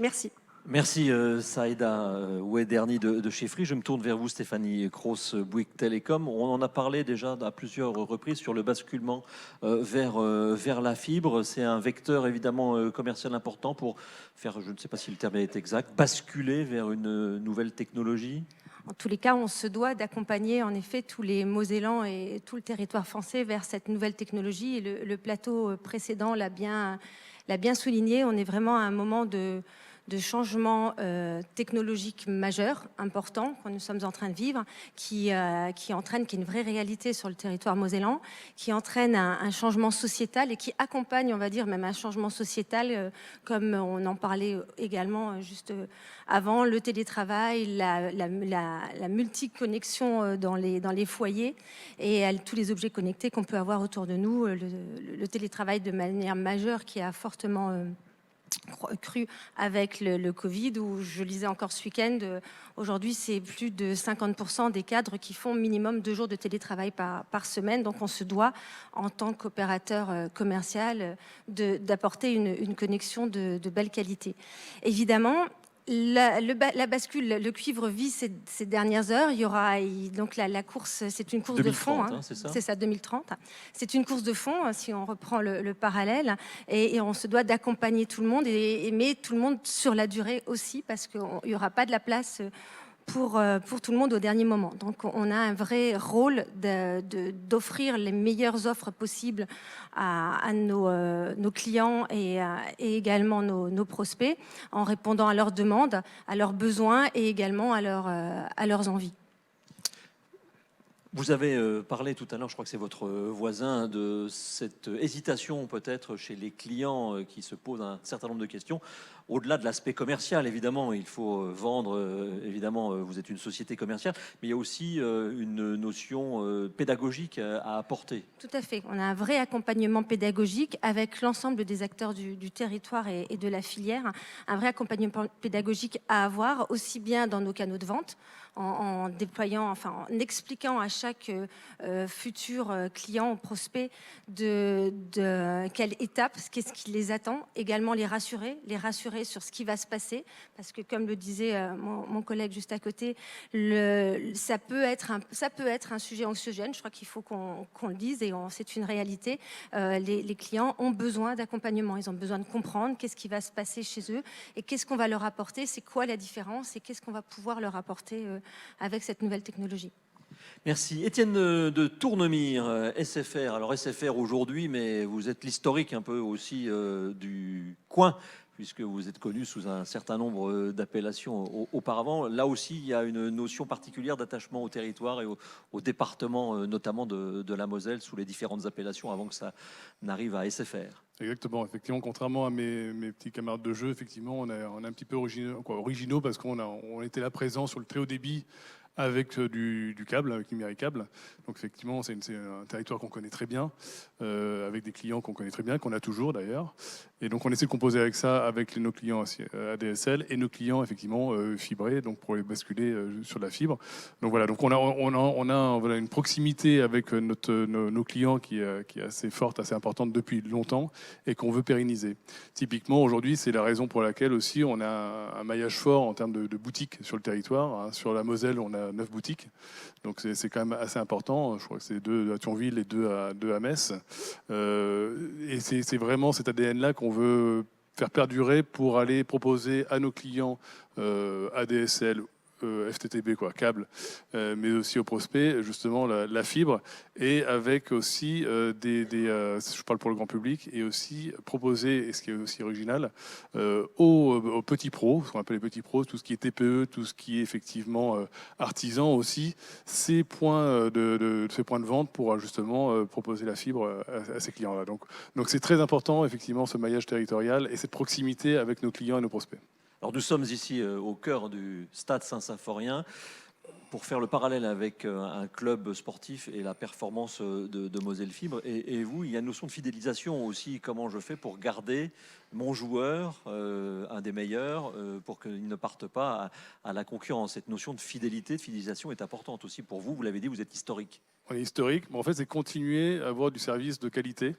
Merci. Merci Saïda Ouederni de chez Free. Je me tourne vers vous, Stéphanie Cross, Bouygues Télécom. On en a parlé déjà à plusieurs reprises sur le basculement vers la fibre. C'est un vecteur évidemment commercial important pour faire, je ne sais pas si le terme est exact, basculer vers une nouvelle technologie. En tous les cas, on se doit d'accompagner en effet tous les Mosellans et tout le territoire français vers cette nouvelle technologie. Et le plateau précédent l'a bien souligné. On est vraiment à un moment de changement technologique majeur, important, que nous sommes en train de vivre, qui entraîne, qui est une vraie réalité sur le territoire mosellan, qui entraîne un changement sociétal et qui accompagne, on va dire, même un changement sociétal, comme on en parlait également juste avant, le télétravail, la multiconnexion dans les foyers et tous les objets connectés qu'on peut avoir autour de nous, le télétravail de manière majeure qui a fortement cru avec le Covid, où je lisais encore ce week-end, aujourd'hui c'est plus de 50% des cadres qui font minimum 2 jours de télétravail par semaine. Donc on se doit, en tant qu'opérateur commercial, d'apporter une connexion de belle qualité. Évidemment, la bascule, le cuivre vit ces dernières heures. Il y aura donc la course, c'est une course 2030, de fond. C'est ça 2030. C'est une course de fond, si on reprend le parallèle. Et on se doit d'accompagner tout le monde, mais tout le monde sur la durée aussi, parce qu'il n'y aura pas de la place pour tout le monde au dernier moment. Donc on a un vrai rôle d'offrir les meilleures offres possibles à nos clients et également nos prospects, en répondant à leurs demandes, à leurs besoins et également à leurs envies. Vous avez parlé tout à l'heure, je crois que c'est votre voisin, de cette hésitation peut-être chez les clients qui se posent un certain nombre de questions. Au-delà de l'aspect commercial, évidemment, il faut vendre, évidemment, vous êtes une société commerciale, mais il y a aussi une notion pédagogique à apporter. Tout à fait. On a un vrai accompagnement pédagogique avec l'ensemble des acteurs du territoire et de la filière. Un vrai accompagnement pédagogique à avoir, aussi bien dans nos canaux de vente, en déployant, enfin, en expliquant à chaque futur client ou prospect de quelle étape, qu'est-ce qui les attend, également les rassurer sur ce qui va se passer, parce que comme le disait mon collègue juste à côté, ça peut être un sujet anxiogène. Je crois qu'il faut qu'on le dise et c'est une réalité. Les clients ont besoin d'accompagnement, ils ont besoin de comprendre qu'est-ce qui va se passer chez eux et qu'est-ce qu'on va leur apporter, c'est quoi la différence et qu'est-ce qu'on va pouvoir leur apporter avec cette nouvelle technologie. Merci. Étienne de Tournemire, SFR. Alors SFR aujourd'hui, mais vous êtes l'historique un peu aussi du coin, puisque vous êtes connu sous un certain nombre d'appellations auparavant. Là aussi, il y a une notion particulière d'attachement au territoire et au département, notamment de la Moselle, sous les différentes appellations, avant que ça n'arrive à SFR. Exactement, effectivement, contrairement à mes petits camarades de jeu, effectivement, on est un petit peu originaux parce qu'on était là présent sur le très haut débit avec du câble, avec Numéricable. Donc effectivement, c'est un territoire qu'on connaît très bien, avec des clients qu'on connaît très bien, qu'on a toujours d'ailleurs. Et donc on essaie de composer avec ça, avec nos clients ADSL et nos clients effectivement fibrés, donc pour les basculer sur la fibre. Donc voilà, donc on a une proximité avec nos clients qui est assez forte, assez importante depuis longtemps et qu'on veut pérenniser. Typiquement aujourd'hui, c'est la raison pour laquelle aussi on a un maillage fort en termes de boutiques sur le territoire. Hein. Sur la Moselle, on a 9 boutiques, donc c'est quand même assez important. Je crois que c'est 2 à Thionville et 2 à Metz. Et c'est vraiment cet ADN-là qu'on veut faire perdurer pour aller proposer à nos clients ADSL, FTTB, câble, mais aussi aux prospects, justement la fibre, et avec aussi je parle pour le grand public, et aussi proposer, et ce qui est aussi original, aux petits pros, ce qu'on appelle les petits pros, tout ce qui est TPE, tout ce qui est effectivement artisan aussi, ces points de vente pour justement proposer la fibre à ces clients-là. Donc c'est très important, effectivement, ce maillage territorial et cette proximité avec nos clients et nos prospects. Alors nous sommes ici au cœur du stade Saint-Symphorien pour faire le parallèle avec un club sportif et la performance de Moselle Fibre. Et vous, il y a une notion de fidélisation aussi. Comment je fais pour garder mon joueur, un des meilleurs, pour qu'il ne parte pas à la concurrence. Cette notion de fidélité, de fidélisation est importante aussi pour vous. Vous l'avez dit, vous êtes historique. On est historique, mais en fait, c'est continuer à avoir du service de qualité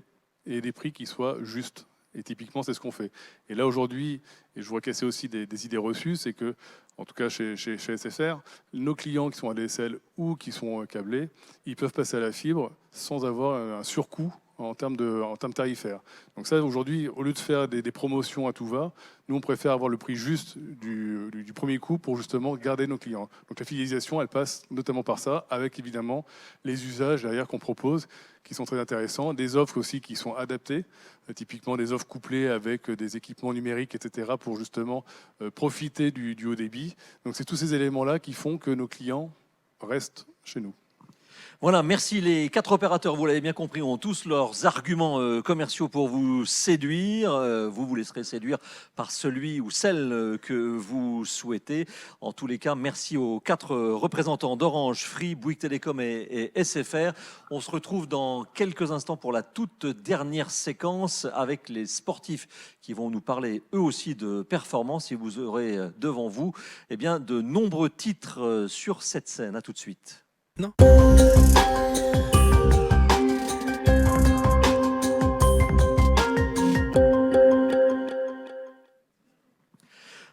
et des prix qui soient justes. Et typiquement, c'est ce qu'on fait. Et là, aujourd'hui, et je vois casser aussi des idées reçues, c'est que, en tout cas chez SFR, nos clients qui sont ADSL ou qui sont câblés, ils peuvent passer à la fibre sans avoir un surcoût en termes tarifaires. Donc ça, aujourd'hui, au lieu de faire des promotions à tout va, nous, on préfère avoir le prix juste du premier coup pour justement garder nos clients. Donc la fidélisation, elle passe notamment par ça, avec évidemment les usages derrière qu'on propose, qui sont très intéressants, des offres aussi qui sont adaptées, typiquement des offres couplées avec des équipements numériques, etc., pour justement profiter du haut débit. Donc c'est tous ces éléments-là qui font que nos clients restent chez nous. Voilà, merci. Les 4 opérateurs, vous l'avez bien compris, ont tous leurs arguments commerciaux pour vous séduire. Vous vous laisserez séduire par celui ou celle que vous souhaitez. En tous les cas, merci aux 4 représentants d'Orange, Free, Bouygues Télécom et SFR. On se retrouve dans quelques instants pour la toute dernière séquence avec les sportifs qui vont nous parler eux aussi de performance. Et vous aurez devant vous de nombreux titres sur cette scène. À tout de suite. Non.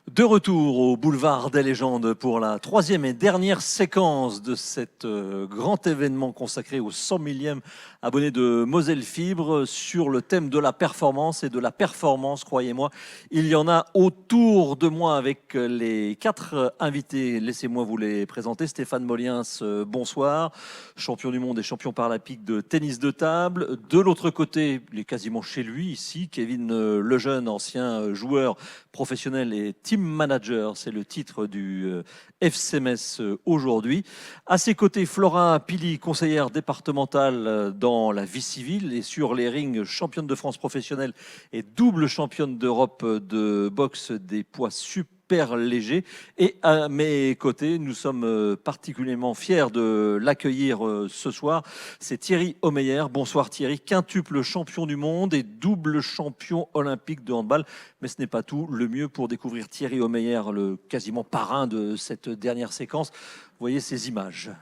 De retour au boulevard des légendes pour la 3e et dernière séquence de cet grand événement consacré au 100 millième abonné de Moselle Fibre sur le thème de la performance et de la performance, croyez-moi. Il y en a autour de moi avec les 4 invités. Laissez-moi vous les présenter. Stéphane Moliens, bonsoir. Champion du monde et champion paralympique de tennis de table. De l'autre côté, il est quasiment chez lui ici, Kevin Lejeune, ancien joueur professionnel et team manager, c'est le titre du FC Metz aujourd'hui. À ses côtés, Flora Pili, conseillère départementale dans la vie civile et sur les rings, championne de France professionnelle et double championne d'Europe de boxe des poids super léger. Et à mes côtés, nous sommes particulièrement fiers de l'accueillir ce soir. C'est Thierry Omeyer. Bonsoir Thierry, quintuple champion du monde et double champion olympique de handball. Mais ce n'est pas tout. Le mieux pour découvrir Thierry Omeyer, le quasiment parrain de cette dernière séquence, vous voyez ces images.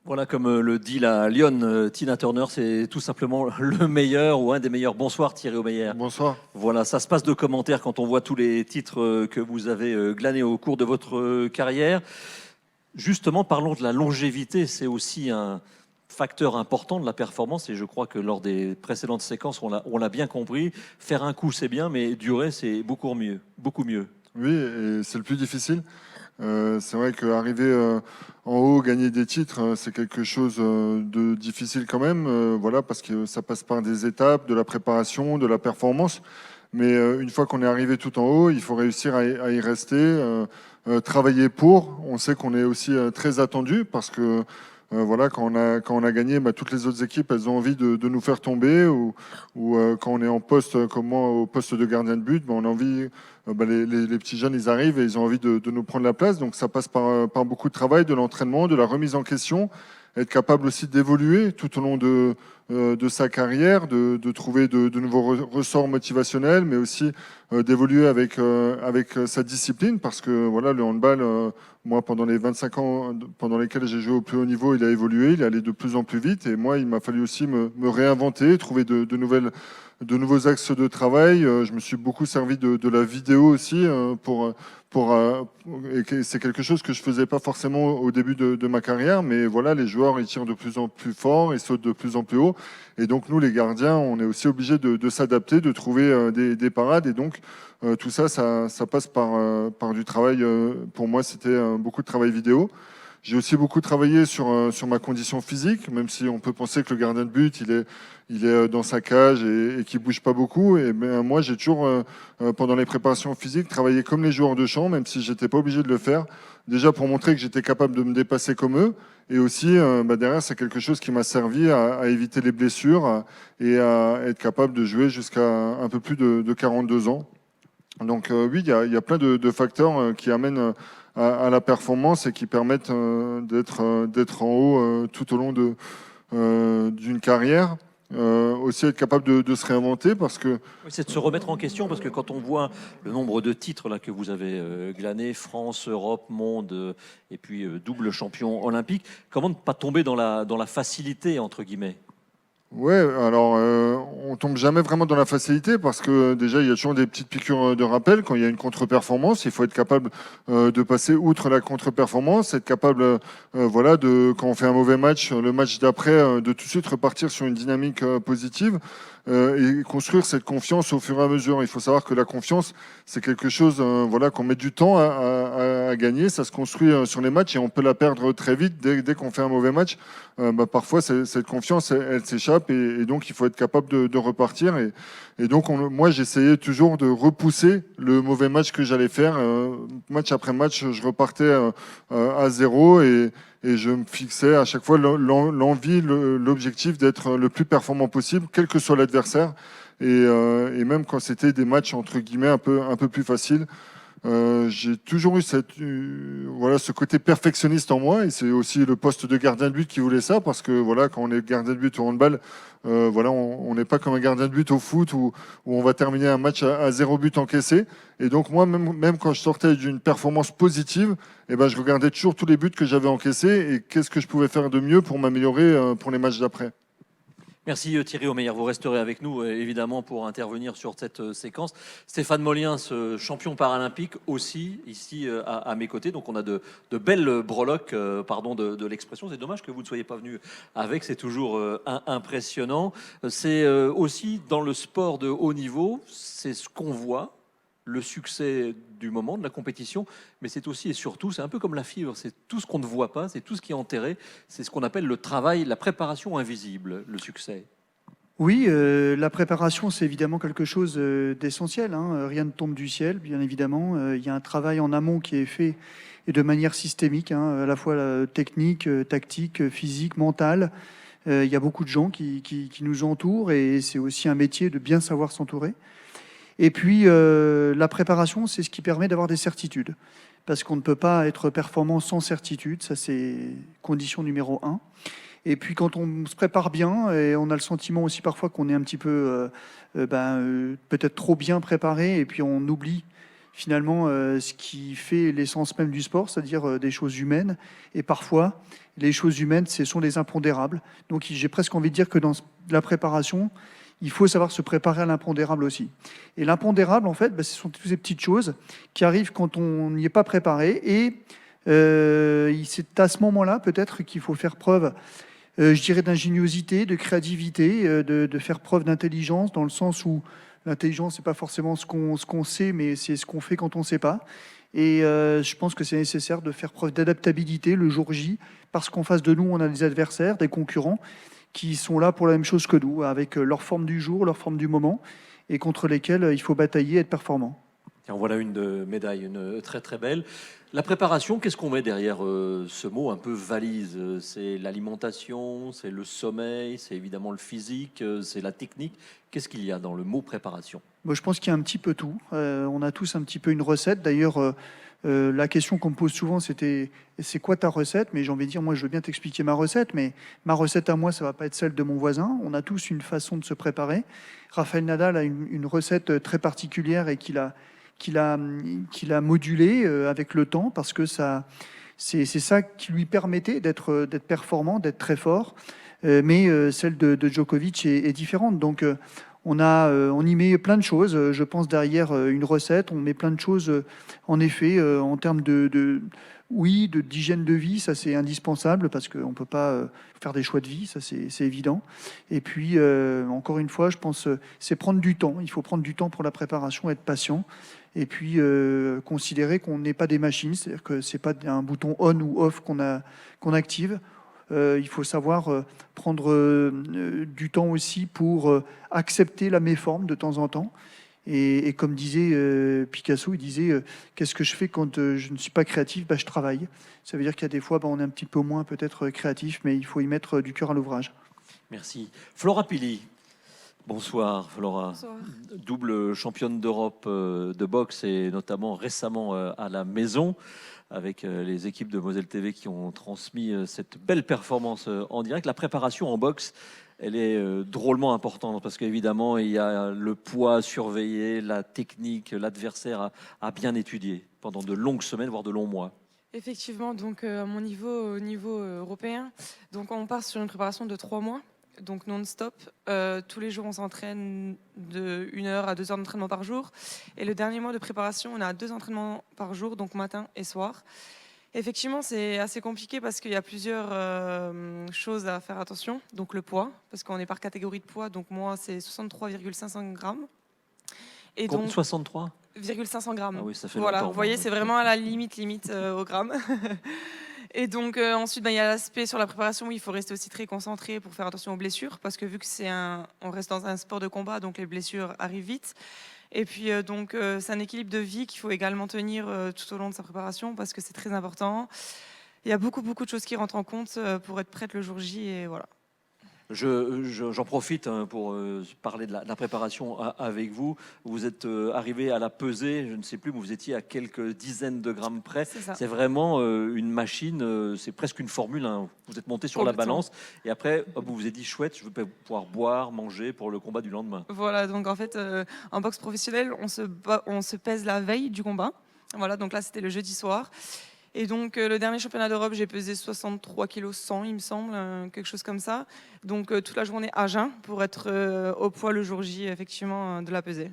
Voilà, comme le dit la lionne Tina Turner, c'est tout simplement le meilleur ou un des meilleurs. Bonsoir Thierry Omeyer. Bonsoir. Voilà, ça se passe de commentaires quand on voit tous les titres que vous avez glanés au cours de votre carrière. Justement, parlons de la longévité, c'est aussi un facteur important de la performance et je crois que lors des précédentes séquences, on l'a bien compris. Faire un coup, c'est bien, mais durer, c'est beaucoup mieux. Beaucoup mieux. Oui, et c'est le plus difficile. C'est vrai qu'arriver en haut, gagner des titres, c'est quelque chose de difficile quand même, voilà, parce que ça passe par des étapes, de la préparation, de la performance. Mais une fois qu'on est arrivé tout en haut, il faut réussir à y rester, travailler pour. On sait qu'on est aussi très attendu parce que voilà, quand on a gagné, toutes les autres équipes, elles ont envie de nous faire tomber ou quand on est en poste, comme moi, au poste de gardien de but, on a envie, les petits jeunes, ils arrivent et ils ont envie de nous prendre la place. Donc ça passe par beaucoup de travail, de l'entraînement, de la remise en question, être capable aussi d'évoluer tout au long de sa carrière, de trouver de nouveaux ressorts motivationnels, mais aussi d'évoluer avec sa discipline, parce que voilà, le handball, moi, pendant les 25 ans pendant lesquels j'ai joué au plus haut niveau, il a évolué, il est allé de plus en plus vite, et moi, il m'a fallu aussi me réinventer, trouver de nouveaux axes de travail. Je me suis beaucoup servi de la vidéo aussi et c'est quelque chose que je faisais pas forcément au début de ma carrière, mais voilà, les joueurs ils tirent de plus en plus fort, ils sautent de plus en plus haut, et donc nous les gardiens, on est aussi obligés de s'adapter, de trouver des parades, et donc tout ça passe par du travail. Pour moi, c'était beaucoup de travail vidéo. J'ai aussi beaucoup travaillé sur ma condition physique, même si on peut penser que le gardien de but, il est dans sa cage et qu'il bouge pas beaucoup. Et ben, moi, j'ai toujours, pendant les préparations physiques, travaillé comme les joueurs de champ, même si j'étais pas obligé de le faire. Déjà pour montrer que j'étais capable de me dépasser comme eux. Et aussi, derrière, c'est quelque chose qui m'a servi à éviter les blessures et à être capable de jouer jusqu'à un peu plus de 42 ans. Donc oui, il y a plein de facteurs qui amènent à la performance et qui permettent d'être en haut tout au long d'une carrière. Aussi être capable de se réinventer, parce que... Oui, c'est de se remettre en question, parce que quand on voit le nombre de titres là, que vous avez glanés, France, Europe, Monde, et puis double champion olympique, comment ne pas tomber dans la facilité, entre guillemets? Ouais, alors on tombe jamais vraiment dans la facilité, parce que déjà il y a toujours des petites piqûres de rappel quand il y a une contre-performance. Il faut être capable de passer outre la contre-performance, être capable, voilà, quand on fait un mauvais match, le match d'après, de tout de suite repartir sur une dynamique positive. Et construire cette confiance au fur et à mesure. Il faut savoir que la confiance, c'est quelque chose voilà, qu'on met du temps à gagner. Ça se construit sur les matchs et on peut la perdre très vite dès qu'on fait un mauvais match. Parfois, cette confiance, elle s'échappe, et donc il faut être capable de repartir. Et donc, moi, j'essayais toujours de repousser le mauvais match que j'allais faire. Match après match, je repartais à zéro, et je me fixais à chaque fois l'envie, l'objectif d'être le plus performant possible, quel que soit l'adversaire. Et même quand c'était des matchs entre guillemets un peu plus faciles, j'ai toujours eu ce côté perfectionniste en moi, et c'est aussi le poste de gardien de but qui voulait ça, parce que voilà, quand on est gardien de but au handball, voilà, on n'est pas comme un gardien de but au foot où on va terminer un match à 0 but encaissé. Et donc moi, même quand je sortais d'une performance positive, je regardais toujours tous les buts que j'avais encaissés et qu'est-ce que je pouvais faire de mieux pour m'améliorer pour les matchs d'après. Merci Thierry Omeyer, vous resterez avec nous évidemment pour intervenir sur cette séquence. Stéphane Molliens, champion paralympique aussi ici à mes côtés, donc on a de belles breloques, pardon de l'expression. C'est dommage que vous ne soyez pas venu avec, c'est toujours impressionnant. C'est aussi dans le sport de haut niveau, c'est ce qu'on voit, le succès du moment, de la compétition, mais c'est aussi et surtout, c'est un peu comme la fibre, c'est tout ce qu'on ne voit pas, c'est tout ce qui est enterré, c'est ce qu'on appelle le travail, la préparation invisible, le succès. Oui, la préparation, c'est évidemment quelque chose d'essentiel, hein. Rien ne tombe du ciel, bien évidemment. Il y a un travail en amont qui est fait, et de manière systémique, hein, à la fois technique, tactique, physique, mentale. Il y a beaucoup de gens qui nous entourent, et c'est aussi un métier de bien savoir s'entourer. Et puis, la préparation, c'est ce qui permet d'avoir des certitudes. Parce qu'on ne peut pas être performant sans certitude, ça c'est condition numéro 1. Et puis quand on se prépare bien, et on a le sentiment aussi parfois qu'on est un petit peu, peut-être trop bien préparé, et puis on oublie finalement ce qui fait l'essence même du sport, c'est-à-dire des choses humaines. Et parfois, les choses humaines, ce sont des impondérables. Donc j'ai presque envie de dire que dans la préparation, il faut savoir se préparer à l'impondérable aussi. Et l'impondérable, en fait, ce sont toutes ces petites choses qui arrivent quand on n'y est pas préparé. Et c'est à ce moment-là, peut-être, qu'il faut faire preuve, je dirais, d'ingéniosité, de créativité, de faire preuve d'intelligence, dans le sens où l'intelligence, c'est pas forcément ce qu'on sait, mais c'est ce qu'on fait quand on ne sait pas. Et je pense que c'est nécessaire de faire preuve d'adaptabilité le jour J, parce qu'en face de nous, on a des adversaires, des concurrents, qui sont là pour la même chose que nous, avec leur forme du jour, leur forme du moment, et contre lesquels il faut batailler et être performant. Tiens, voilà une médaille, une très très belle. La préparation, qu'est-ce qu'on met derrière ce mot un peu valise? C'est l'alimentation, c'est le sommeil, c'est évidemment le physique, c'est la technique. Qu'est-ce qu'il y a dans le mot préparation? Moi, je pense qu'il y a un petit peu tout. On a tous un petit peu une recette. D'ailleurs, La question qu'on me pose souvent, c'était c'est quoi ta recette? Mais j'ai envie de dire, moi, je veux bien t'expliquer ma recette, mais ma recette à moi, ça va pas être celle de mon voisin. On a tous une façon de se préparer. Raphaël Nadal a une recette très particulière et qu'il a modulée avec le temps parce que c'est ça qui lui permettait d'être performant, d'être très fort. Mais celle de Djokovic est différente. Donc, on y met plein de choses. Je pense derrière une recette, on met plein de choses. En effet, en termes d'hygiène de vie, ça c'est indispensable parce qu'on ne peut pas faire des choix de vie, ça c'est évident. Et puis, encore une fois, je pense c'est prendre du temps. Il faut prendre du temps pour la préparation, être patient. Et puis, considérer qu'on n'est pas des machines, c'est-à-dire que ce n'est pas un bouton on ou off qu'on active. Il faut savoir prendre du temps aussi pour accepter la méforme de temps en temps. Et comme disait Picasso, il disait qu'est-ce que je fais quand je ne suis pas créatif? Je travaille. Ça veut dire qu'il y a des fois, on est un petit peu moins peut-être créatif, mais il faut y mettre du cœur à l'ouvrage. Merci. Flora Pili. Bonsoir Flora. Bonsoir. Double championne d'Europe de boxe et notamment récemment à la maison, avec les équipes de Moselle TV qui ont transmis cette belle performance en direct. La préparation en boxe, elle est drôlement importante parce qu'évidemment, il y a le poids à surveiller, la technique, l'adversaire à bien étudier pendant de longues semaines, voire de longs mois. Effectivement, donc à mon niveau, au niveau européen, donc on part sur une préparation de 3 mois, donc non-stop. Tous les jours, on s'entraîne de 1 heure à 2 heures d'entraînement par jour. Et le dernier mois de préparation, on a 2 entraînements par jour, donc matin et soir. Effectivement, c'est assez compliqué parce qu'il y a plusieurs choses à faire attention. Donc le poids, parce qu'on est par catégorie de poids. Donc moi, c'est 63,500 grammes. Et donc 63,500 grammes. Ah oui, ça fait voilà, longtemps. vous voyez, c'est vraiment à la limite au gramme. Et donc ensuite, il y a l'aspect sur la préparation où il faut rester aussi très concentré pour faire attention aux blessures, parce que vu que on reste dans un sport de combat, donc les blessures arrivent vite. Et puis donc c'est un équilibre de vie qu'il faut également tenir tout au long de sa préparation, parce que c'est très important. Il y a beaucoup de choses qui rentrent en compte pour être prête le jour J, et voilà. J'en profite pour parler de la préparation avec vous. Vous êtes arrivé à la pesée, je ne sais plus, mais vous étiez à quelques dizaines de grammes près. C'est vraiment une machine, c'est presque une formule. Vous êtes monté sur la balance et après, vous vous êtes dit, chouette, je veux pouvoir boire, manger pour le combat du lendemain. Voilà, donc en fait, en boxe professionnelle, on se pèse la veille du combat. Voilà, donc là, c'était le jeudi soir. Et donc, le dernier championnat d'Europe, j'ai pesé 63 kg 100, il me semble, quelque chose comme ça. Donc, toute la journée à jeun pour être au poids le jour J, effectivement, de la pesée.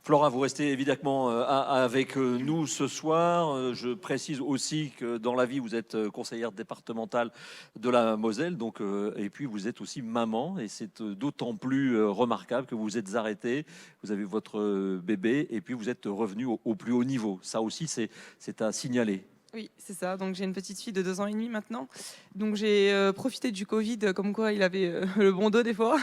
Flora, vous restez évidemment avec nous ce soir. Je précise aussi que dans la vie, vous êtes conseillère départementale de la Moselle, donc, et puis vous êtes aussi maman, et c'est d'autant plus remarquable que vous vous êtes arrêtée, vous avez votre bébé, et puis vous êtes revenu au plus haut niveau. Ça aussi, c'est à signaler. Oui, c'est ça. Donc j'ai une petite fille de 2 ans et demi maintenant. Donc j'ai profité du Covid, comme quoi il avait le bon dos des fois,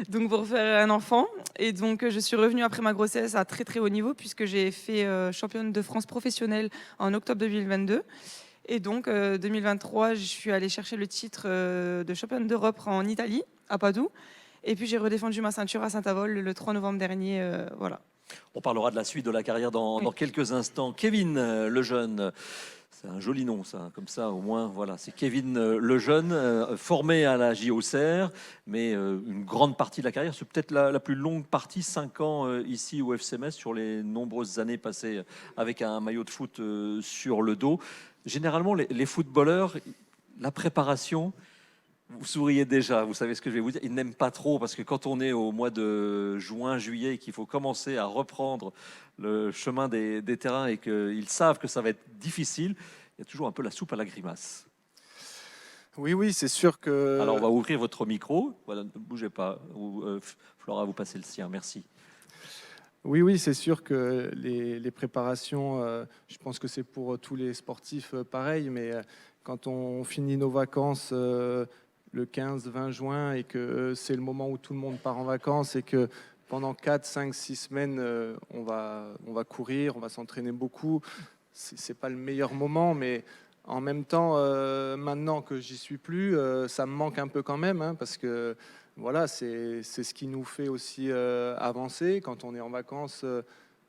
donc pour faire un enfant. Et donc je suis revenue après ma grossesse à très haut niveau, puisque j'ai fait championne de France professionnelle en octobre 2022. Et donc 2023, je suis allée chercher le titre de championne d'Europe en Italie, à Padoue. Et puis j'ai redéfendu ma ceinture à Saint-Avold le 3 novembre dernier. Voilà. On parlera de la suite de la carrière dans quelques instants. Kevin Lejeune, c'est un joli nom ça, comme ça au moins, voilà. C'est Kevin Lejeune, formé à la JOCR, mais une grande partie de la carrière, c'est peut-être la plus longue partie, 5 ans ici au FC Metz, sur les nombreuses années passées avec un maillot de foot sur le dos. Généralement, les footballeurs, la préparation... Vous souriez déjà, vous savez ce que je vais vous dire. Ils n'aiment pas trop parce que quand on est au mois de juin, juillet et qu'il faut commencer à reprendre le chemin des terrains et qu'ils savent que ça va être difficile, il y a toujours un peu la soupe à la grimace. Oui, c'est sûr que... Alors on va ouvrir votre micro. Voilà, ne bougez pas. Flora, vous passez le sien. Merci. Oui, c'est sûr que les préparations, je pense que c'est pour tous les sportifs pareil, mais quand on finit nos vacances... le 15-20 juin et que c'est le moment où tout le monde part en vacances et que pendant 4, 5, 6 semaines, on va courir, on va s'entraîner beaucoup. C'est pas le meilleur moment, mais en même temps, maintenant que j'y suis plus, ça me manque un peu quand même, parce que voilà, c'est ce qui nous fait aussi avancer. Quand on est en vacances,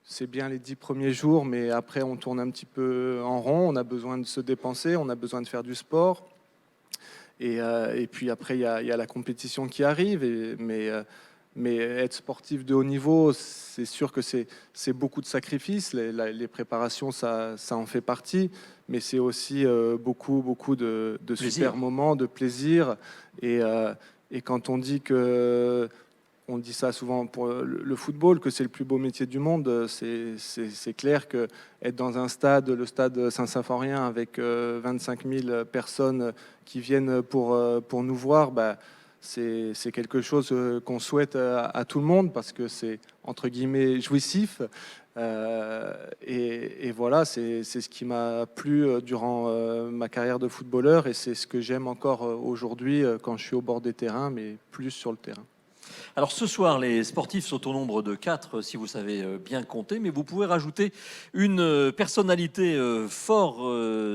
c'est bien les 10 premiers jours, mais après on tourne un petit peu en rond, on a besoin de se dépenser, on a besoin de faire du sport. Et puis après, il y a la compétition qui arrive, mais être sportif de haut niveau, c'est sûr que c'est beaucoup de sacrifices. Les préparations, ça en fait partie, mais c'est aussi beaucoup de super moments, de plaisir. Et quand on dit que... On dit ça souvent pour le football, que c'est le plus beau métier du monde. C'est clair que être dans un stade, le stade Saint-Symphorien, avec 25 000 personnes qui viennent pour nous voir, c'est quelque chose qu'on souhaite à tout le monde parce que c'est entre guillemets jouissif. Et voilà, c'est ce qui m'a plu durant ma carrière de footballeur et c'est ce que j'aime encore aujourd'hui quand je suis au bord des terrains, mais plus sur le terrain. Alors ce soir, les sportifs sont au nombre de 4, si vous savez bien compter, mais vous pouvez rajouter une personnalité fort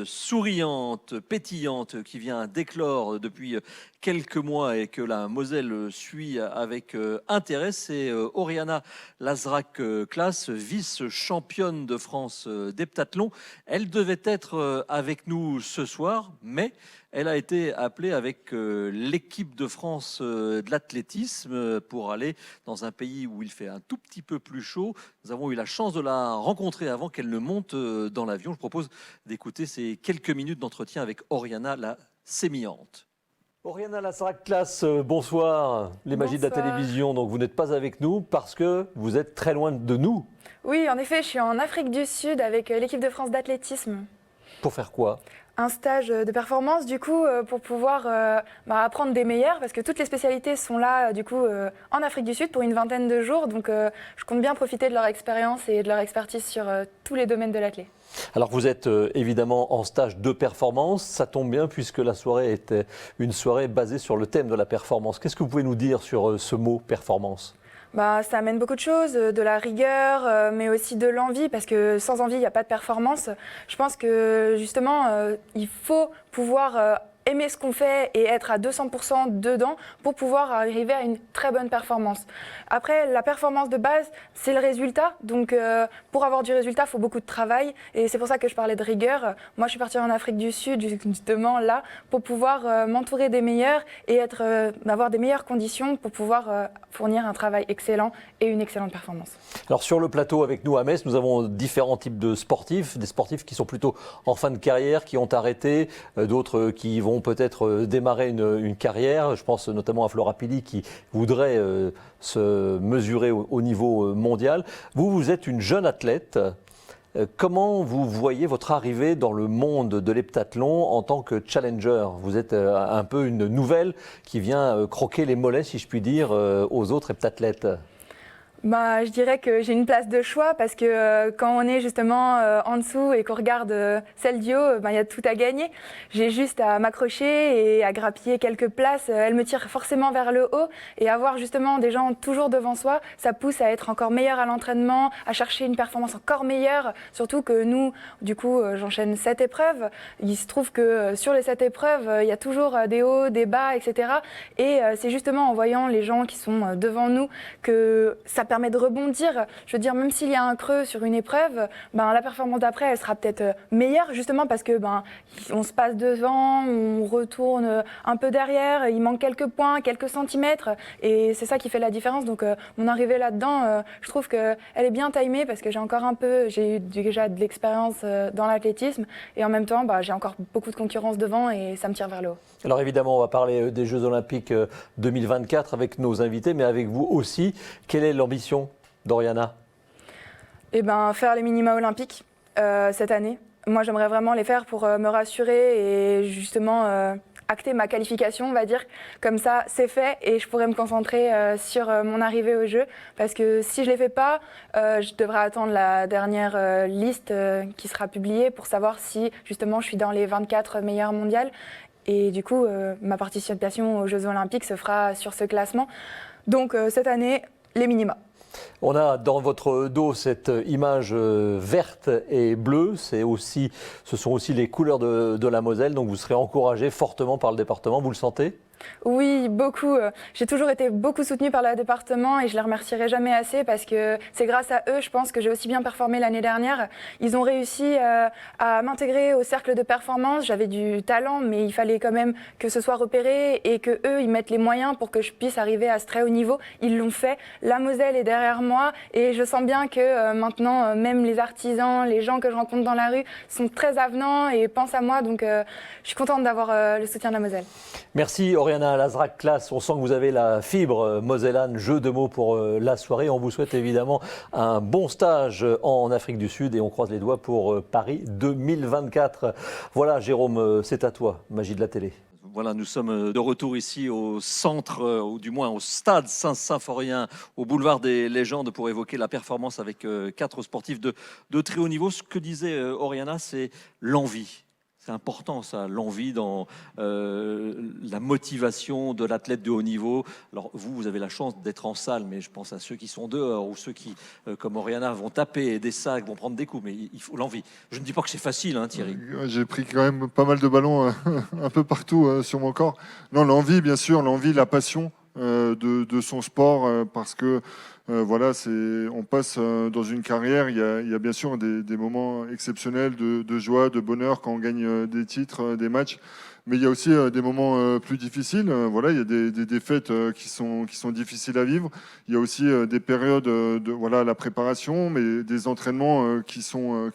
souriante, pétillante, qui vient d'éclore depuis quelques mois et que la Moselle suit avec intérêt. C'est Oriana Lazrak-Claes, vice-championne de France d'heptathlon. Elle devait être avec nous ce soir, mais elle a été appelée avec l'équipe de France de l'athlétisme pour aller dans un pays où il fait un tout petit peu plus chaud. Nous avons eu la chance de la rencontrer avant qu'elle ne monte dans l'avion. Je propose d'écouter ces quelques minutes d'entretien avec Oriana la sémillante. Oriana Lazrak-Claes, bonsoir. Les magies de la télévision, donc vous n'êtes pas avec nous parce que vous êtes très loin de nous. Oui, en effet, je suis en Afrique du Sud avec l'équipe de France d'athlétisme. Pour faire quoi ? Un stage de performance, du coup, pour pouvoir apprendre des meilleurs, parce que toutes les spécialités sont là, du coup, en Afrique du Sud pour une vingtaine de jours. Donc, je compte bien profiter de leur expérience et de leur expertise sur tous les domaines de l'athlé. Alors, vous êtes évidemment en stage de performance. Ça tombe bien puisque la soirée était une soirée basée sur le thème de la performance. Qu'est-ce que vous pouvez nous dire sur ce mot performance ? Ça amène beaucoup de choses, de la rigueur, mais aussi de l'envie, parce que sans envie, il n'y a pas de performance. Je pense que justement, il faut pouvoir aimer ce qu'on fait et être à 200% dedans pour pouvoir arriver à une très bonne performance. Après, la performance de base, c'est le résultat. Donc, pour avoir du résultat, il faut beaucoup de travail. Et c'est pour ça que je parlais de rigueur. Moi, je suis partie en Afrique du Sud, justement, là, pour pouvoir m'entourer des meilleurs et avoir des meilleures conditions pour pouvoir fournir un travail excellent et une excellente performance. Alors, sur le plateau avec nous à Metz, nous avons différents types de sportifs. Des sportifs qui sont plutôt en fin de carrière, qui ont arrêté, d'autres qui vont peut-être démarrer une carrière. Je pense notamment à Flora Pili qui voudrait se mesurer au niveau mondial. Vous êtes une jeune athlète. Comment vous voyez votre arrivée dans le monde de l'heptathlon en tant que challenger ? Vous êtes un peu une nouvelle qui vient croquer les mollets, si je puis dire, aux autres heptathlètes. Je dirais que j'ai une place de choix parce que quand on est justement en dessous et qu'on regarde celle du haut, il y a tout à gagner. J'ai juste à m'accrocher et à grappiller quelques places. Elle me tire forcément vers le haut et avoir justement des gens toujours devant soi, ça pousse à être encore meilleur à l'entraînement, à chercher une performance encore meilleure. Surtout que nous, du coup, j'enchaîne 7 épreuves. Il se trouve que sur les 7 épreuves, il y a toujours des hauts, des bas, etc. Et c'est justement en voyant les gens qui sont devant nous que ça permet de rebondir. Je veux dire, même s'il y a un creux sur une épreuve, la performance d'après, elle sera peut-être meilleure, justement parce que on se passe devant, on retourne un peu derrière, il manque quelques points, quelques centimètres, et c'est ça qui fait la différence. Donc, mon arrivée là-dedans, je trouve qu'elle est bien timée parce que j'ai eu déjà de l'expérience dans l'athlétisme, et en même temps, j'ai encore beaucoup de concurrence devant, et ça me tire vers le haut. Alors évidemment, on va parler des Jeux Olympiques 2024 avec nos invités, mais avec vous aussi. Quelle est l'ambition d'Oriana ? Faire les minima olympiques cette année. Moi, j'aimerais vraiment les faire pour me rassurer et justement acter ma qualification, on va dire. Comme ça, c'est fait et je pourrais me concentrer sur mon arrivée au jeu. Parce que si je ne les fais pas, je devrais attendre la dernière liste qui sera publiée pour savoir si justement je suis dans les 24 meilleures mondiales. Et du coup, ma participation aux Jeux Olympiques se fera sur ce classement. Donc cette année, les minima. On a dans votre dos cette image verte et bleue. Ce sont aussi les couleurs de la Moselle. Donc vous serez encouragé fortement par le département. Vous le sentez ? Oui, beaucoup. J'ai toujours été beaucoup soutenue par le département et je les remercierai jamais assez parce que c'est grâce à eux, je pense, que j'ai aussi bien performé l'année dernière. Ils ont réussi à m'intégrer au cercle de performance. J'avais du talent, mais il fallait quand même que ce soit repéré et que eux, ils mettent les moyens pour que je puisse arriver à ce très haut niveau. Ils l'ont fait. La Moselle est derrière moi et je sens bien que maintenant, même les artisans, les gens que je rencontre dans la rue sont très avenants et pensent à moi. Donc, je suis contente d'avoir le soutien de la Moselle. Merci Oriana Lazrak-Classe. On sent que vous avez la fibre mosellane. Jeu de mots pour la soirée. On vous souhaite évidemment un bon stage en Afrique du Sud et on croise les doigts pour Paris 2024. Voilà Jérôme, c'est à toi, magie de la télé. Voilà, nous sommes de retour ici au centre, ou du moins au stade Saint-Symphorien, au boulevard des légendes, pour évoquer la performance avec 4 sportifs de très haut niveau. Ce que disait Oriana, c'est l'envie. C'est important ça, l'envie dans la motivation de l'athlète de haut niveau. Alors vous avez la chance d'être en salle, mais je pense à ceux qui sont dehors ou ceux qui, comme Oriana, vont taper des sacs, vont prendre des coups, mais il faut l'envie. Je ne dis pas que c'est facile, hein, Thierry. J'ai pris quand même pas mal de ballons un peu partout sur mon corps. Non, l'envie, bien sûr, l'envie, la passion de son sport, parce que voilà, on passe dans une carrière, il y a bien sûr des moments exceptionnels de joie, de bonheur quand on gagne des titres, des matchs, mais il y a aussi des moments plus difficiles. Voilà, il y a des défaites qui sont difficiles à vivre. Il y a aussi des périodes de voilà, la préparation, mais des entraînements qui sont